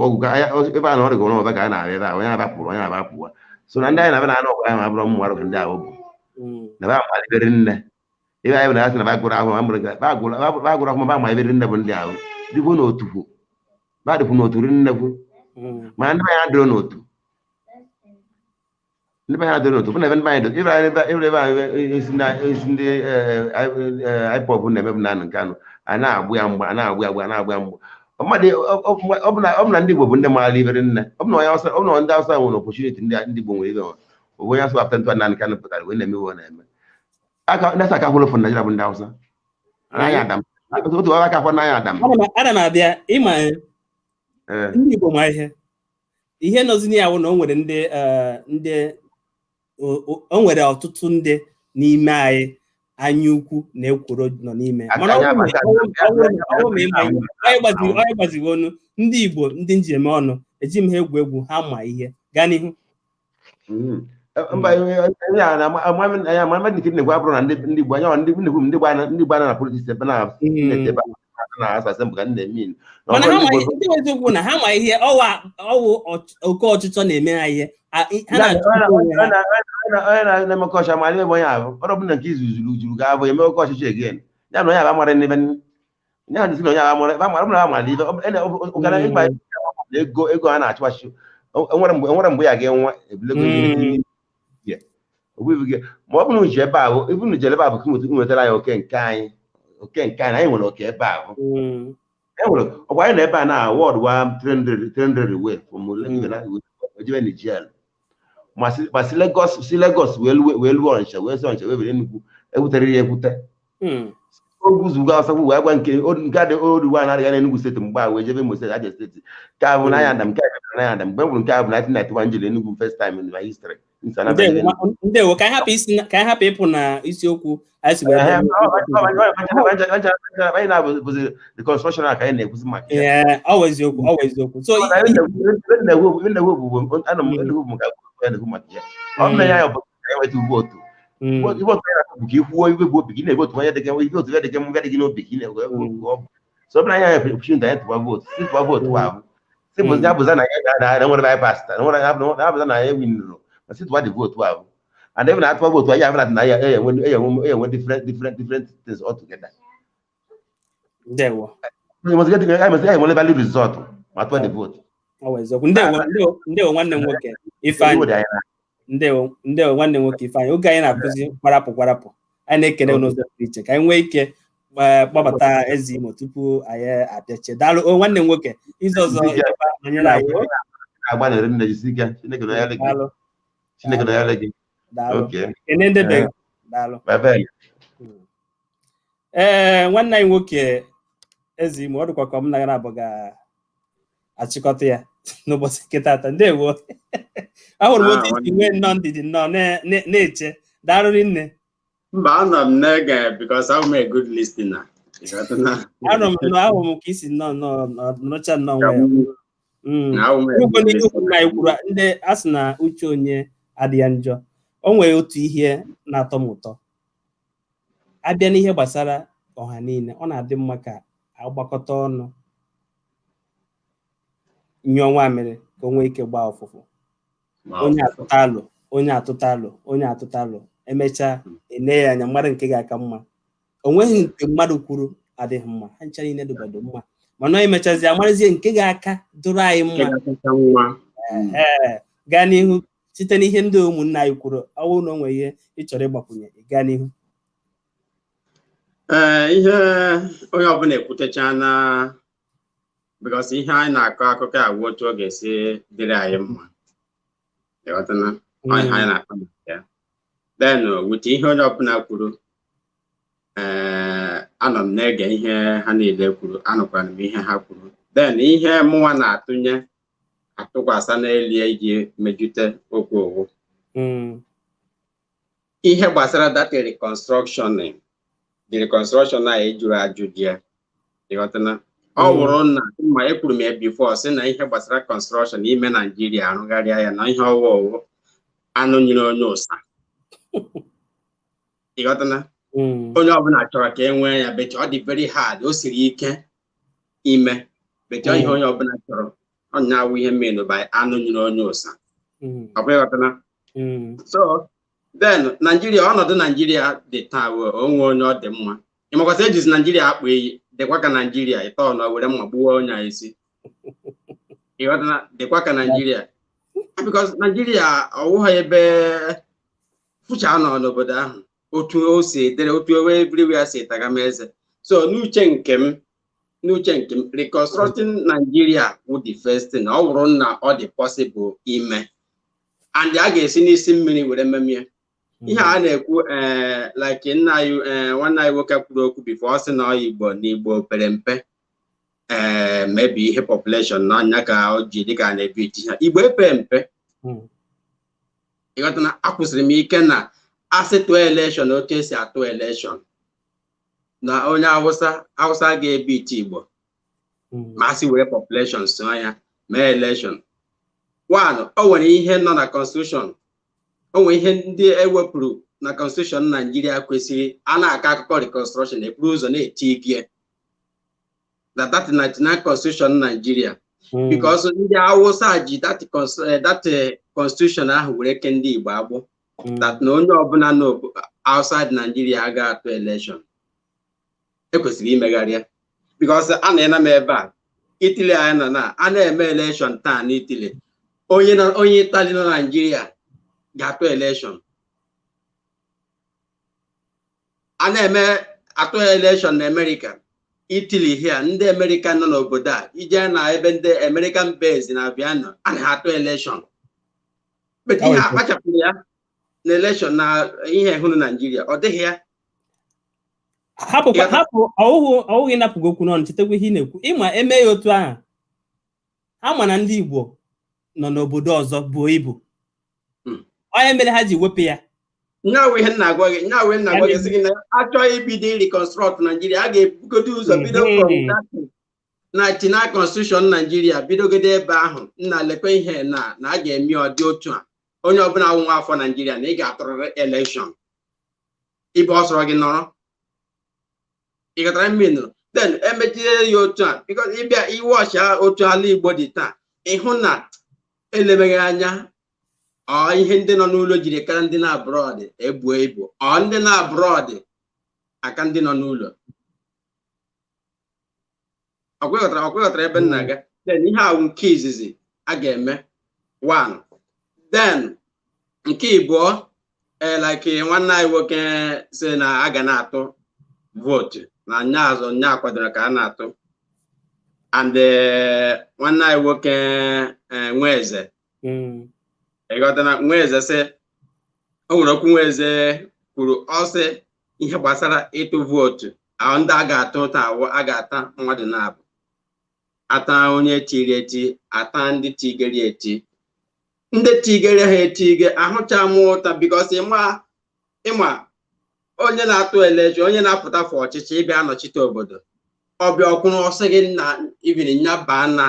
ebe a na ọrịgọ n'ọba ka a na-abịa ebe a onye na-abapụwa so na ndị anyị na-abịa na-anụ ọgụ ahụ abụrụ ụmụ arụ ka ndị ahụ bụ na ba malibere nne ebe anyị bụ na asị na bagụrụ ahụ bagụrụ ahụ ba malibere nne bụ ndị ahụ dịkwu n'otu ba dịkwu n'otu ri nnekwu mana ndị anyị adịrọ n'otu ndị be anyị adịrọ n'otu bụ na ebe ndị anyị ebe anyị esi ndị IPOB na-emebu na nke anụ a na-agbụ ya mgba mmadụ ọ bụ na ndị Igbo bụ ndị maara ibere nne ọ bụ na ndị Hausa nwere opportunity ndị Igbo nwere ibe onye asụ apụta ntụ na nke anụ pụtara wee na-eme iwe na-eme ndị asa aka hụrụ fụ Naịjirịa bụ ndị Hausa anaghị adam otu ọrụ aka afọ n'anya adam ana m abịa ịma ndị Igbo ma ihe nọzini ya bụ na o nwere ọtụtụ ndị n'ime anyị anya ukwu na ekworo nọ n'ime mana onye gbazighị ọnụ ndị Igbo ndị njem ọnụ eji m ha egwu ha ma ihe gaa n'ihu na-egwu abụrụ na ndị Igbo anya ndị Igbo na politiks ebe na-asasị mbụ ka ndị na-eme mana ndị eziokwu na ha ma ihe ọwụ oke ọchịchọ na-eme ha ihe onye na-eme oke ọchịchọ ma ebe onye ahụ ọrụ bụ na nke izu juru ga-abụ eme oke ọchịchọ egen ya na onye aba mara n'ebe ya na onye aba mara ibe ụgara ịgba ego a na-achụghachi enwere mgbe ya ga-enwe ebilego ma ọ bụrụ uche ebe ahụ ibu na ebe ahụ ka nwetara anyị oke nke anyị anyị nwere oke ebe ahụ enwere ọgwa anyị na ebe a na awọd wa 300 wee ejebe Nigeria ma si Lagos wee lụọ Ọnịcha wee si Ọnịcha wee were nnukwu ebutere ya ekwute oguzugo asagbu wee gwa nke adị oruwa na-adịghị na Enugu steeti mgbe a wee jebe Imo steeti Abia steeti ka abụ n'anya adam mgbe bụrụ nke a bụ 1991 njiri Enugu first time in my history ndewo ka anyị hapụ ịpụ na isiokwu anyị na-abụzi reconstruction ka anyị na-ekwuzi maka ya ọwa eziokwu so ọ bụ na ya bụ enweta vootu vootu ya bụ ka ikwuo ibe bụ obi gị na-evotu onye dịga vootu ya dịga mgbe gị n'obi gị na-egwu so ọ bụ na ya bụ opportunity anyị tụwa vootu si tụwa vootu ahụ si bụzi abụza na ya ga-ada nwere bypass abụza na ya winụrụ ma si tụwa dị vootu ahụ and even atụwa vootu anyị abụla na ya enwe different things altogether ndewo anyị nwere value result ma tụwa dị vootu ndewo nwanne m nwoke Ifeanyị ndewo nwanne m nwoke Ifeanyị oge anyị na-akụzi kwarapụ anyị na-ekele n'ụzọ pụrụ iche ka anyị nwee ike kpọbata eze Imo tupu anyị abịache daalụ nwanne m nwoke izu ọzọ anyị agbanere nne jisi ike Chineke nọ ya gị daalụ kene ndebe daalụ nwanne anyị nwoke eze Imo ọ dịkwa ka m na gara abụ ga-achịkọta ya n'ụbọchị nke taata ndewo ahụrụ m otu isi nwee nnọọ ndidi nnọọ na-eche daalụ nne mba anọ m na-ege because I'm a good listener ahụrụ m ka isi nnọọ nọcha nnọọ nwe ndị a sị na uche onye adịghị njọ. O nwere otu ihe na-atọ m ụtọ abịa n'ihe gbasara ọha niile. Ọ na-adị mma ka agbakọta ọnụ nyụọ mamịrị ka o nwee ike gbaa ọfụfụ. Onye atụta alụ, onye atụta alụ, onye atụta alụ, emechaa ene ya anya mmadụ nke ga-aka mma. O nweghị nke mmadụ kwuru adịghị mma, ha ncha niile dụbado mma, mana emechazi amarazie nke ga-aka dụrụ anyị mma. Gaa n'ihu site n'ihe ndị ụmụnna anyị kwuru. Ọ bụrụ na o nwere ihe ị chọrọ ịgbakwunye, gaa n'ihu. Ihe onye ọbụla ekwutecha na because ihe anyị na-akọ akụkọ agwa otu ọ ga-esi dịrị anyị mma. Ịghọtana ihe anyị na-akọ ya. Then wute ihe onye ọbụla kwuru, anọ m na-ege ihe ha niile kwuru, anụkwara m ihe ha kwuru. Then ihe mụnwa na-atụnye atụkwasị n'elu iji mejute okwu owu. Ihe gbasara that reconstruction, the reconstruction a ejuru ajụjụ ya. Ịghọtana ọ wụrụ na ma ekwuru m ya before sị na ihe gbasara construction ime Nigeria arụgharịa ya na ihe ọwụwụ anụ nyere onye ụsa. Ịghọtana onye ọbụla chọrọ ka e nwee ya, but ọ dị very hard, o siri ike ime, but ihe onye ọbụla chọrọ ọnya awụ ihe menu by anụ nyere onye ụsa. Ọ bụ ịghọtana. So then Nigeria, ọnọdụ Nigeria dị taa onwe onye ọ dị mma. Ịmakwasị ejizi Nigeria akpụ eyi, dịkwa ka Nigeria ịtọ na were mma gbuo onye isi. Ịghọtana, dịkwa ka Nigeria, because Nigeria ọwụghị ebe fụcha nọ n'obodo ahụ otu o si dere, otu owe everywhere si tagama eze. So n'uche nke m, reconstructing Nigeria would the first thing. Ọ bụrụ na ọ dị possible ime, and a ga-esi n'isi mmiri were memie ihe a na-ekwu. Like nna anyị nwanne anyị nwoke kwuru okwu before, ọ sị na Igbo na Igbo pere mpe, maybe ihe population na anya ka o ji dịka na-ebi iti ha. Igbo epe mpe. Ịghọtana, akwụsịrị m ike na asị tụọ election otu esi atụ election na onye Hausa ga-ebi iti Igbo ma asị were population so ya mee election. One, o nwere ihe nọ na constitution, o nwere ihe ndị ewepụrụ na constitution Nigeria kwesịrị a na-aka akụkọ reconstruction eburu ụzọ na-eti gie na that 99 constitution Nigeria, because ndị Hausa ji that constitution ahụ were ke ndị Igbo agbụ that na onye ọbụla nọ outside Nigeria agaghị atụ election. Ekwesịrị imegharịa, because a na-ena m ebe a Italy anyị nọ na a na-eme election taa n'Italy, onye Italy nọ Nigeria ga-atụ election. A na-eme atụ election na America, Italy here, ndị American nọ n'obodo a ije na ebe ndị American base na Vienna a na-atụ election. But ihe akpachapụrụ ya na election na ihe hụrụ Nigeria ọ dịghị ya. Hapụ ọwụghị napụgo okwu n'ọnụ, chetakwa ihe ị na-ekwu. Ịma eme ya otu ahụ, ha ma na ndị Igbo nọ n'obodo ọzọ buo ibu, onye mere ha ji wepụ ya. Nyawe ihe na-agwa gị sị gị na achọghị ibido reconstruct Nigeria, a ga-ebugodo ụzọ bido from 99 constitution Nigeria, bidogode ebe ahụ. Nna lekwa ihe na a ga-eme ọ dị otu a. Onye ọbụla nwa afọ Nigeria na ị ga-atụrịrị election ibe ọ sọrọ gị nọrọ. Ị gatara mmiri. Then emechie ya otu a, because ịbịa iwọchi otu ala Igbo dị taa, ịhụ na elemeghị anya ihe ndị nọ n'ụlọ jiri kara ndị na-abroad ebuo ibu, ndị na-abroad aka ndị nọ n'ụlọ. Ọkweghọtara ebe nna ga. Then ihe ahụ nke izizi a ga-eme. One. Then nke ịbụọ, like nwanne anyị nwoke sị na a ga na-atụ vote na nya kwadoro ka a na-atụ. And nwanne anyị nwoke Nweze, ịghọtana, Nweze sị, o nwere okwu Nweze kwuru, ọ sị ihe gbasara ịtụ vootu ndị a ga-atụ taa, a ga-ata mmadụ na-abụ, ata onye tiri eti, ata ndị tigere eti. Ndị tigere ha etige ahụcha m ụta, because ịma onye na-atụ election, onye na-apụta for ọchịchị ịbịa anọchite obodo, ọbịa ọkwụrụ ọsị gị na ibiri nya baa na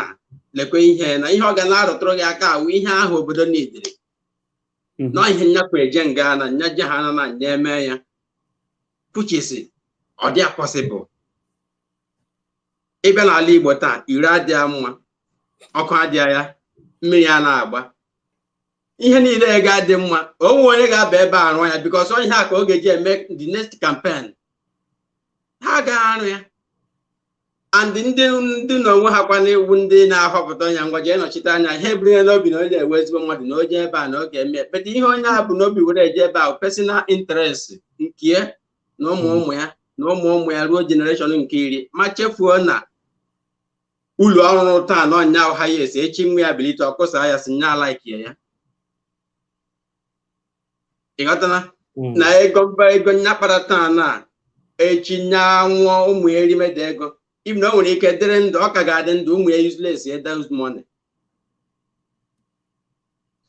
lekwe ihe na ihe ọ ga na-arụtụrụ gị aka awụ ihe ahụ obodo n'idiri nọ ihe nyakwa eje nga na nya je ha na nya eme ya puchisi ọ dị possible ịbịa n'ala Igbo taa ire adịghị mma ọkụ adịghị ya mmiri a na-agba ihe niile ga-adị mma onwe onye ga-aba ebe arụ ya because onye ha ka ọ ga-eji eme the next campaign ha ga-arụ ya and ndị n'onwe ha kwa na-ewu ndị na-ahọpụta onye ngwa jee nọchite anya ha eburu n'obi na onye ewe ezigbo mmadụ na oje ebe a na ọ ga-eme ekpeta ihe onye a bụ n'obi were eje ebe a personal interest nke na ụmụ ya na ụmụ ya ruo generation nke 10 ma chefuo na ụlọ ọrụ taa na ọnya ọha ya esi echi nwa ya bilite ọkụsa ya si nya alaikie ya ịghọtana na ego nya kpara taa na echi nya nwụọ ụmụ ya erimede ego ibi na o nwere ike dịrị ndụ ọ ka ga-adị ndụ ụmụ ya useless ya those money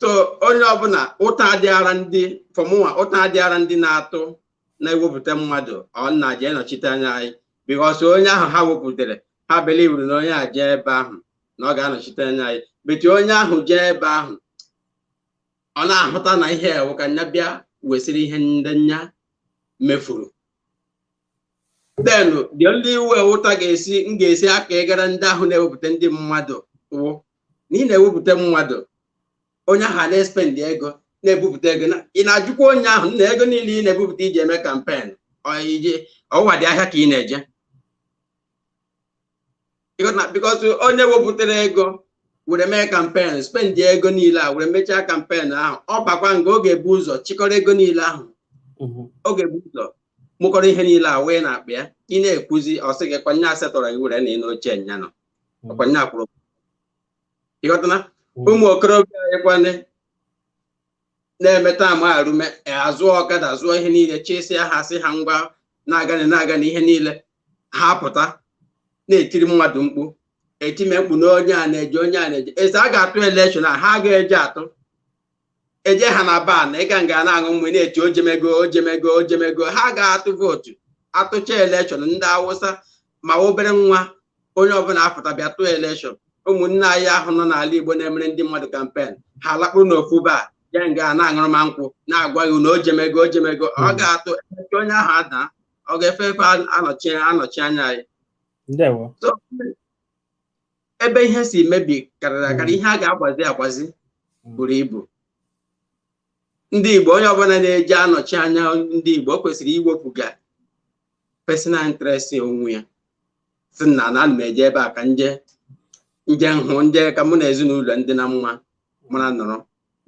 so onye ọbụla ụta adịghara ndị fọmụnwa ụta adịghara ndị na-atụ na-ewepụta mmadụ ọ na-aje nọchite anya anyị because onye ahụ ha wepụtara ha belivuru na onye a jee ebe ahụ na ọ ga-anọchite anya anyị beti onye ahụ jee ebe ahụ ọ na-ahụta na ihe ewu ka nya bịa wesịrị ihe ndị nya mefuru then the only way ụta ga-esi aka ịgara ndị ahụ na-ewepụta ndị mmadụ wụ na ị na-ewepụta mmadụ onye ahụ na-espend ego na-ebupụta ego ị na-ajụkwa onye ahụ na ego niile ị na-ebupụta iji eme kampen ọwa dị ahịa ka ị na-eje because onye wepụtara ego were mee kampen spend ego niile a were mechaa kampen ahụ ọ bakwa nga ọ ga-ebu ụzọ chịkọrọ ego niile ahụ ọ ga-ebu ụzọ mụkọrọ ihe niile a wee na-akpa ya ị na-ekwuzi ọsị gị kwanye asetọrọ gị were na ị n'oche nya nọ ọkwanye akwụrụ ịghọtana ụmụ okorobịa ịkwane na-emeta ama arụme azụọ ọkada zụọ ihe niile chịsịa ha sị ha ngwa na-aga na ihe niile ha pụta na-etiri mmadụ mkpu etime mkpu na onye a na-eje eze a ga-atụ elekshọn a ha ga-eje atụ eje ha na ba na ịga nga na-aṅụ mmiri na-eti ojemego ha ga-atụ vootu atụcha elekshọn ndị Awụsa ma obere nwa onye ọbụla apụta bịa tụọ elekshọn ụmụnne anyị ahụ nọ n'ala Igbo na-emere ndị mmadụ kampen ha lakpụrụ n'ofu ba ya nga na-aṅụrụ ma nkwụ na-agwa gị na ojemego ọ ga-atụ onye ahụ ada ọ ga-efe efe anọchi anya anyị so ebe ihe si mebi karịrị akarị ihe a ga-agbazi buru ibu ndị Igbo onye ọbụla na-eje anọchi anya ndị Igbo o kwesịrị iwepụga personal interest onwe ya si na ana m eje ebe a ka nje hụ nje ka mụ na ezinụlọ ndị na mma mara nọrọ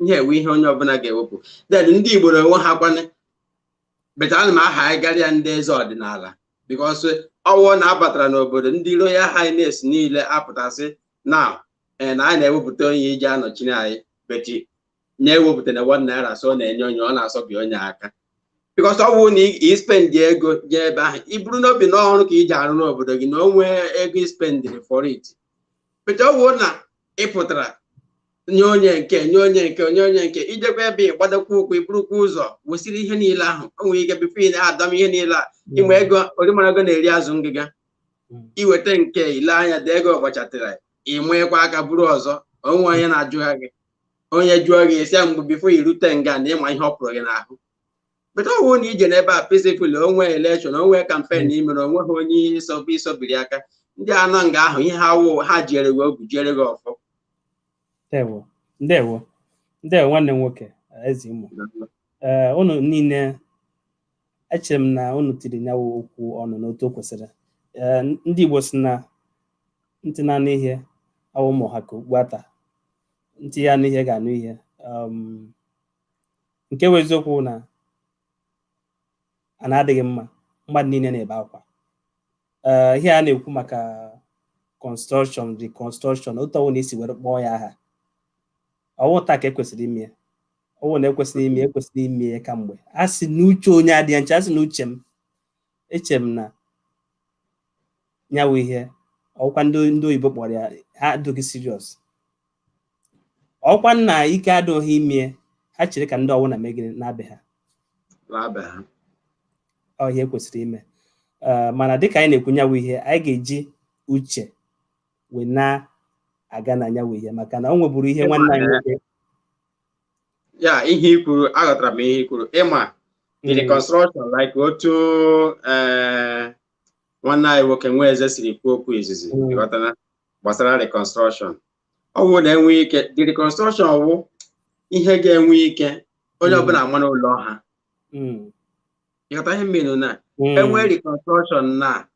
ihe ewe ihe onye ọbụla ga-ewepụ then ndị Igbo na onwe ha kwane beta ana m aha ịgarịa ndị eze ọdịnala because ọwụ na-abatara n'obodo ndị Royal Highness niile apụtasị na anyị na-ewepụta onye iji anọchiri anyị beti na-ewepụta na 1 naira so na-enye onye ọ na-asọbi onye aka because ọ bụrụ na ispendi ego jee ebe ahụ iburu n'obi n'ọrụ ka iji arụ n'obodo gị na o nwee ego ispendiri for it beti ọ bụrụ na ị pụtara nye onye nke ijekwa ebe ịgbadokwa ụkwụ iburukwa ụzọ wesịrị ihe niile ahụ o nwere ike bifo ị na-adọm ihe niile a inwe ego orimara ego na-eri azụ ngịga iweta nke ile anya dị ego ọgbachatịra ịnwekwa aka buru ọzọ onwe onye na-ajụgha gị onye jụọ gị esi mgbe bifo irute nga na ịma ihe ọ pụrụ gị n'ahụ beta ọ bụrụ na ije n'ebe a peacefully onwe elekshọn onwe kampen imere onweghị onye isobiri aka ndị anọ nga ahụ ihe ha jere gị ogu jere gị ọfọ ndewo nwanne m nwoke ezi Imo unu niile echere m na unu tiri nyawo okwu ọnụ n'otu o kwesịrị ndị Igbo si na ntị na-anụ ihe awụ ụmụ ha ka gbata ntị ya anụ ihe ga-anụ ihe nke bụ eziokwu na a na-adịghị mma mmadụ niile na-ebe akwa ihe a na-ekwu maka reconstruction otu ọwụ na isi were kpọọ ya aha ọwụ taa ka ekwesịrị ime ya ọwụ na ekwesịrị ime ya kamgbe a sị na uche onye adịghị nche a sị na uche m eche m na nyawo ihe ọkwa ndị oyibo kpọrọ ya ha adịghị serious ọkwa nna ike adịghị ime ha chere ka ndị ọwụ na megide na-abịa ha ihe kwesịrị ime mana dịka anyị na-ekwu nyawu ihe anyị ga-eji uche wee na-aga na nyawu ihe maka na o nweburu ihe nwanne anyị nwoke ya ihe ikwuru aghọtara m ihe ikwuru ịma the reconstruction like otu nwanne anyị nwoke nwa eze siri kwuo okwu izizi ịghọtana gbasara reconstruction ọ bụrụ na enwe ike the reconstruction ọwụ ihe ga-enwe ike onye ọbụla ama n'ụlọ ha ịghọta ihe mmiri na enwe reconstruction na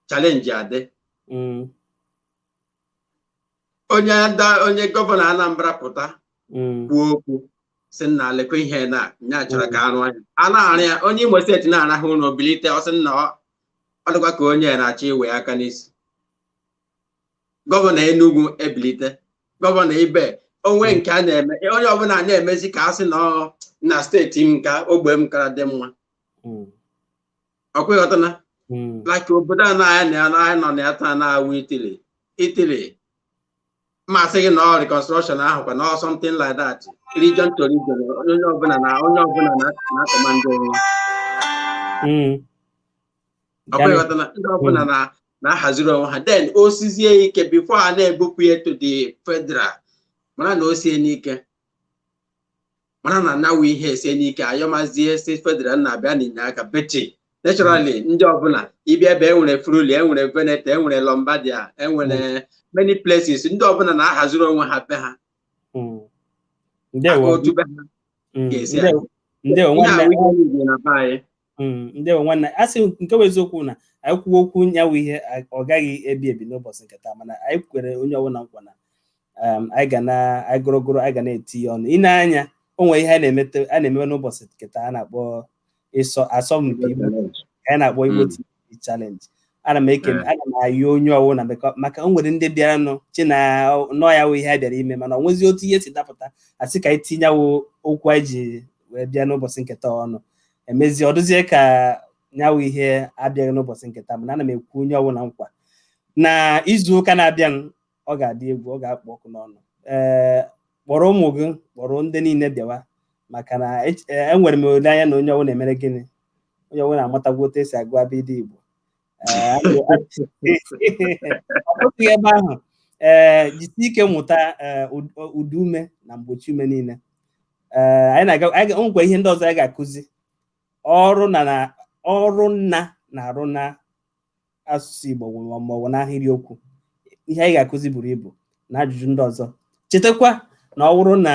challenge adị onye gọvanọ Anambra pụta kwuo okwu si nna lekwa ihe na nya chọrọ ka arụ anya a na-arụ ya onye Imo steeti na-arahụ ụlọ bilite ọ sị nna ọ dịkwa ka onye na-achọ iwe aka n'isi gọvanọ Enugu ebilite gọvanọ Ibe onwe nke a na-eme onye ọbụla na-emezi ka a sị na steeti m ka ogbe m kara dị mma ọkwa ịghọtana like obodo a na-anyị nọ na ya taa na-awụ Italy masị gị na reconstruction ahụ kwa na something like that region to region onye ọbụla na-akọmandị onwe ọkwa ịghọtana ndị ọbụla na-ahaziri onwe ha then o sizie ike before a na-ebupụ ya to the federal mara na o sie n'ike mara na nawu ihe esie n'ike ayọmazie steeti federal na-abịa n'inye aka beti naturally ndị ọbụla ịbịa ebe enwere Friuli enwere Veneto enwere Lombardia enwere many places ndị ọbụla na-ahaziri onwe ha be ha otu be ha ga-esi ndewo nwanne asị nke bụ eziokwu na anyị kwuo okwu nyawu ihe ọ gaghị ebi n'ụbọchị nketa mana anyị kwere onye ọbụla nkwa na anyị gụrụgụrụ anyị ga na-eti ya ọnụ ine anya o nwere ihe a na-eme n'ụbọchị nketa a na-akpọ asọmpi Igbo anyị na-akpọ Igbo TV challenge ana m ayọ onye ọwụna maka o nwere ndị bịara nụ chi na nọ ya wụ ihe a bịara ime mana ọ nwezi otu ihe si dapụta asị ka anyị tinyewo okwu anyị ji wee bịa n'ụbọchị nketa ọnụ emezi ọ dụzie ka nyawu ihe abịaghị n'ụbọchị nketa mana ana m ekwu onye ọbụla nkwa na izu ụka na-abịa ọ ga-adị egwu ọ ga-akpọ ọkụ n'ọnụ kpọrọ ụmụ gị kpọrọ ndị niile bịawa maka na enwere m olileanya na onye ọbụla emere gịnị onye ọbụla amatagwo otu esi agụ abịdị Igbo ọ bụghị ebe ahụ jisi ike mụta ụdị ume na mgbochi ume niile anyị nwekwa ihe ndị ọzọ anyị ga-akụzi ọrụ nna na-arụ na asụsụ Igbo maọbụ n'ahịrịokwu ihe anyị ga-akụzi buru ibu na ajụjụ ndị ọzọ chetakwa na ọ bụrụ na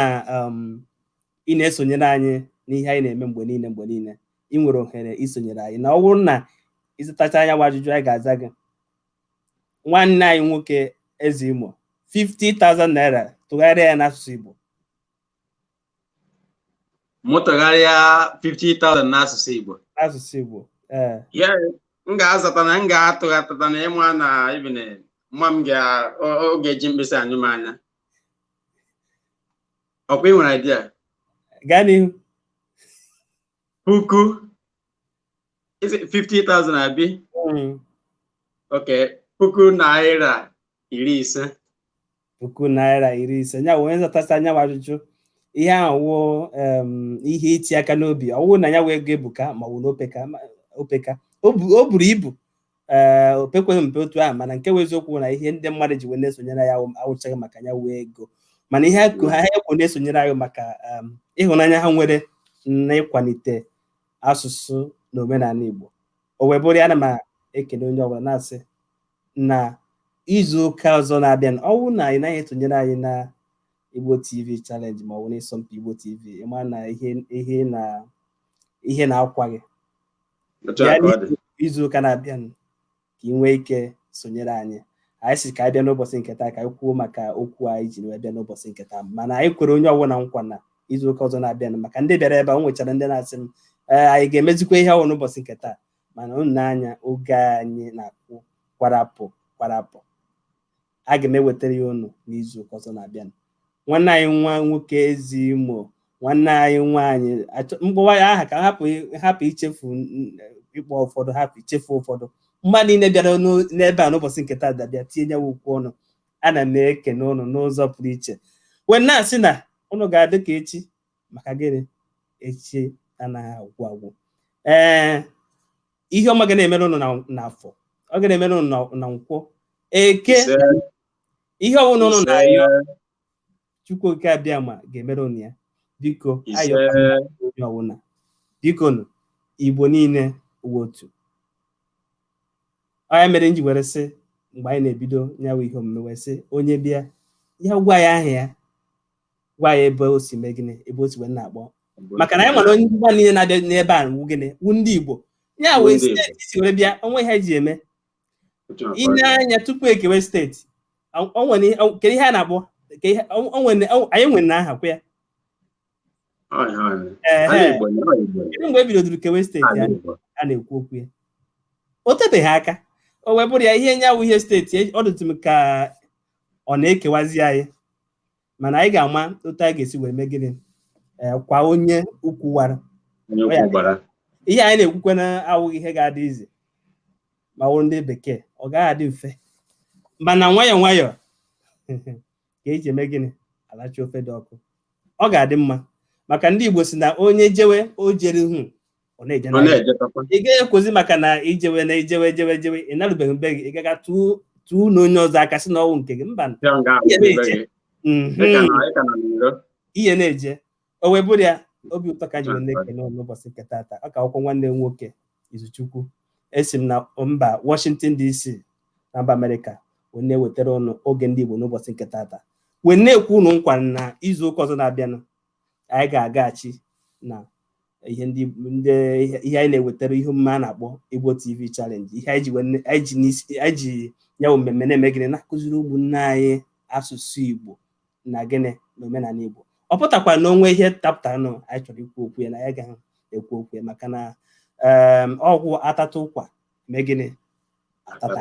ị na-esonyere anyị n'ihe anyị na-eme mgbe niile ị nwere ohere isonyere anyị na ọ bụrụ na ịzụtacha anya ajụjụ anyị ga-aza gị nwanne anyị nwoke Eze Imo 50,000 naira tụgharịa ya n'asụsụ Igbo mụ tụgharịa 50,000 n'asụsụ Igbo m ga-azata na m ga-atụghatata na ịma na ibine mma m ga-eji mkpịsị anyụ m anya ọkwa ị nwere idea gaa n'ihu puku 50,000 abi okay puku naira 50 puku naira 50 nya wee zọtasa anya ajụjụ ihe ahụ ihe iti aka n'obi ọwụ na ya wee ego ebuka ma ọ bụ n'opeka o buru ibu opekweghị mpe otu ahụ mana nke wee eziokwu na ihe ndị mmadụ ji wee na-esonyere ya awụchaghị maka ya wee ego mana ihe ha ekwu na-esonyere anyị maka ịhụnanya ha nwere na ịkwalite asụsụ na omenala Igbo o wee bụrụ ana m ekele onye ọbụla na-asị na izu ụka ọzọ na-abịa ọwụ na ị naghị etonyere anyị na Igbo TV challenge ma ọ bụ n'ịsọmpi Igbo TV ịma na ihe na-akwa gị izu ụka na-abịa ka ị nwee ike sonyere anyị si ka anyị bịa n'ụbọchị nketa ka anyị kwuo maka okwu anyị ji wee bịa n'ụbọchị nketa mana anyị kwere onye ọbụla nkwa na izu ụka ọzọ na-abịa maka ndị bịara ebe a nwechara ndị na-asị m anyị ga-emezikwa ihe ọwụ n'ụbọchị nketa mana unu anya oge anyị na-akwụ kwarapụ a ga m ewetara ya unu n'izu ụka ọzọ na-abịa nwanne anyị nwa nwoke Eze Imo nwanne anyị nwaanyị mkpọwa ya aha ka hapụ ichefu ịkpọ ụfọdụ hapụ ichefu ụfọdụ mmadụ niile bịara n'ebe a n'ụbọchị nketa dabịa tinye ya okwu ọnụ ana m ekene ụnụ n'ụzọ pụrụ iche wee na-asị na ụnụ ga-adị ka echi maka gịnị echi anaghị agwụ ihe ọma ga na-emere unu n'afọ ọ ga na-emere unu na nkwọ eke ihe ọbụla unu na-ayọ Chukwu oke abịa ma ga-emere unu ya biko ayọkwana onye ọbụla biko nụ Igbo niile uwe otu ya mere m ji were sị mgbe anyị na-ebido nyawa ihe omume wee sị onye bịa ya gwa ya aha ya gwa ya ebe o si mee gịnị ebe o si wee na-akpọ maka na anyị nwere onye ngwa niile na-abịa n'ebe a wu gịnị wu ndị Igbo ya wee steeti isi were bịa onwe ihe ji eme ine anya tupu ekewe steeti kedu ihe a na-akpọ anyị nwere na aha kwa ya kedu mgbe e bidodoro kewe steeti a na-ekwu okwu ya o tebeghị aka o wee bụrụ ya ihe nyawu ihe steeti ọ dịtụ m ka ọ na-ekewazi anyị mana anyị ga-ama otu anyị ga-esi wee mee gịnị kwa onye ukwu wara ihe anyị na-ekwukwe na awụghị ihe ga-adị ize ma wụrụ ndị bekee ọ gaghị adị mfe mana nwayọọ nwayọọ ka eji eme gịnị alachi ofe dị ọkụ ọ ga-adị mma maka ndị Igbo si na onye jewe o jere hu ọ na-eje ị ga-ekwozi maka na ijewe na ijewe jewe ị narụbeghị mbe gị ị gaga tụọ na onye ọzọ aka sị na ọnwụ nke gị mba ihe na-eje o wee bụrụ ya obi ụtọ ka ji wee na-ekene n'ụbọchị nke taata ọ ka akwụkwọ nwanne m nwoke Izuchukwu esi m na mba Washington DC na mba Amerịka wee na-ewetara ụnụ oge ndị Igbo n'ụbọchị nke taata wee na-ekwu ụnụ nkwa na izu ụka ọzọ na-abịanụ anyị ga-agaghachi na ihe anyị na-ewetara ihe omume a na-akpọ Igbo TV Challenge ihe anyị ji ya mmemme na-eme gịnị na-akụziri ụmụnne anyị asụsụ Igbo na gịnị na omenala Igbo ọ pụtakwa na onwe ihe tapụtara nụ anyị chọrọ ikwu okwu ya na ya gaghị ekwu okwu ya maka na ọgwụ atata ụkwa mee gịnị atata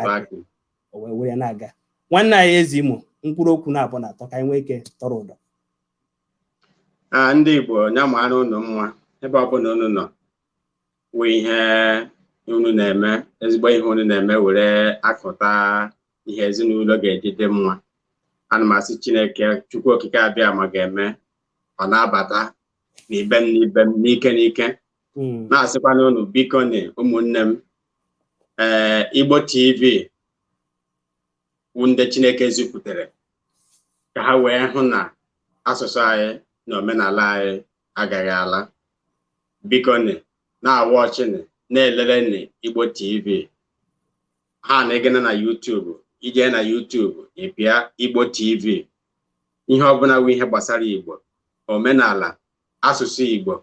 o wee were ya na-aga nwanne anyị Eze Imo mkpụrụ okwu na-abụ na atọ ka anyị nwee ike tọrọ ụdọ ndị Igbo nya mara unu mma ebe ọ bụla unu nọ wee ihe unu na-eme ezigbo ihe unu na-eme were akụta ihe ezinụlọ ga-eji dị mma ana m asị Chineke Chukwu okike abịa ma ga-eme ọ na-abata n'ibe m n'ike n'ike na-asịkwana unu biko na ụmụnne m Igbo TV ndị Chineke zipụtara ka ha wee hụ na asụsụ anyị na omenala anyị agaghị ala biko na-awọchị na-elele Igbo TV ha na-egena na YouTube ije na YouTube ịpịa Igbo TV ihe ọbụla bụ ihe gbasara Igbo omenala asụsụ Igbo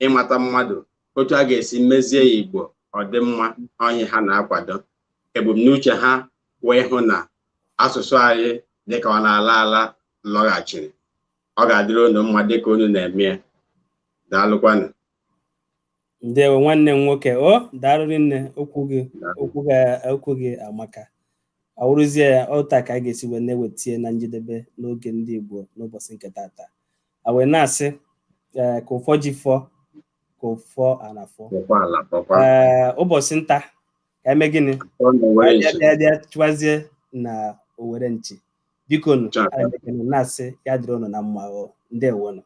ịmata mmadụ otu a ga-esi mezie Igbo ọ dị mma onye ha na-akwado ebumnuche ha wee hụ na asụsụ anyị dịka ọ na-ala ala lọghachiri ọ ga-adịrị unu mma dịka unu na-eme daalụkwanụ ndewo nwanne m nwoke o daalụrị nne okwu gị amaka awụrụzie ya ọta ka a ga-esi wee na-ewetie na njedebe n'oge ndị Igbo n'ụbọchị nke taata a wee na-asị ka ụfọ ji fọ ka ụfọ anafọ ụbọchị nta ka eme gịnị adịa chụwazie na Owere nchi biko nụ na-asị ya dịrị ụnụ na mma ndewo nụ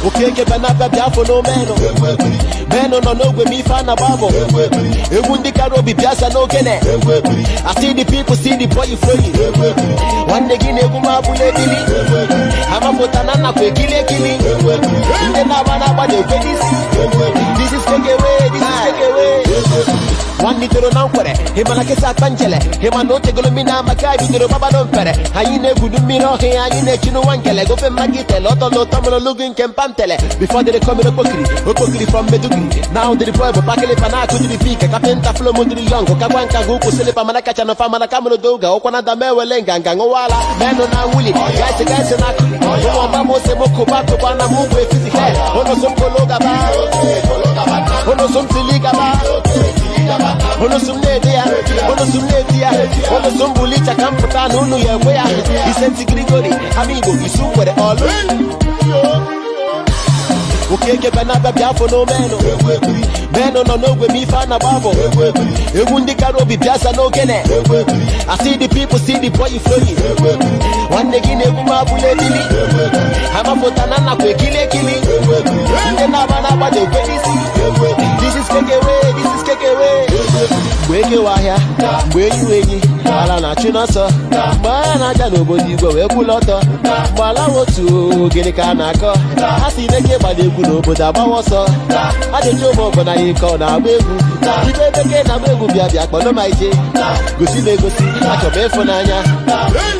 Okeke banaba biafo no meno no no me fan ababo ewu ndi karobi biasa no gene I see the people see the boy flowing one day gine guma bule bili ama fotana na kwe kile inde na bana ba de this is take away one little na kwere himana kesa kanjele hima no tegolo mina makai bidoro baba don pere ayi ne gudu miro he ayi ne chinu wankele go fe magite loto lo tomo lugin kempantele before they come in okokiri from Medugri now the boy bo pakele pana to the fika kapenta flow mudri yongo kagwanka go ko sele pa manaka chano fa manaka mo doga okwana da mewele nganga ngwala meno na wuli guys na kuli o mama mo se moko ba to bana mo go fiti he ono som kologa ba ono som siliga ba ono som nedia ono som bulicha kamputa nunu ye boya isenti grigori amigo isu kwere all okeke benaba biafo no meno meno no no me fan abavo ewu ndi karobi biasa no kene I see the people see the boy flowing one day gine kuma bule bili hama fotana na kwe kile kili nde na bana de kwelisi this is kekewe mweke wahia mwenyi ala na chinoso mana ja no bodi gwe we buloto mala wotu gini ka na ko asi neke badegu no boda bawoso adejo mo bona iko na agbegu ibe beke na agbegu bia kpono maije gosi me gosi acho be fonanya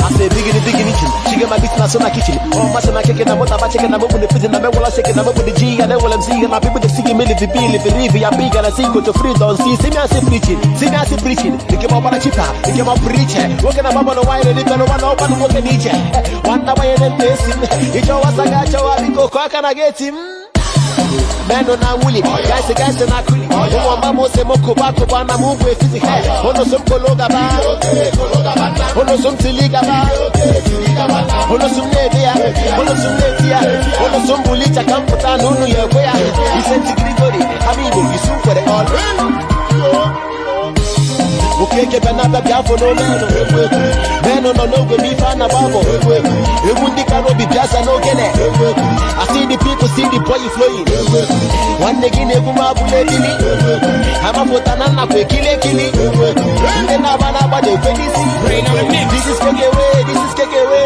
ase bigini she get my business on my kitchen oh my na keke na bota ba chicken na bobu de prison na me wala chicken na bobu de G and then wala see na people they see me live ya big and I see go to free don't see me as preaching they came up on a chipa they came up preaching working about no wine and they no one open working each one time I am blessing it was a gacha wa biko kwa kana get him meno na wuli guys na kuli mo mama se moko bako bana mungu efisi he ono sompologa ba ono somtiliga ba ono somnedia ono sombulita kamputa nunu yegoya isenti grigori amigo isu for all okeke benaba biafo no meno no go me fan abavo ewu ndi karobi biasa no kene I see the people see the boy flowing one day gine kuma bule bili hama fotana na kwe kile nde na bana de kwelisi this is kekewe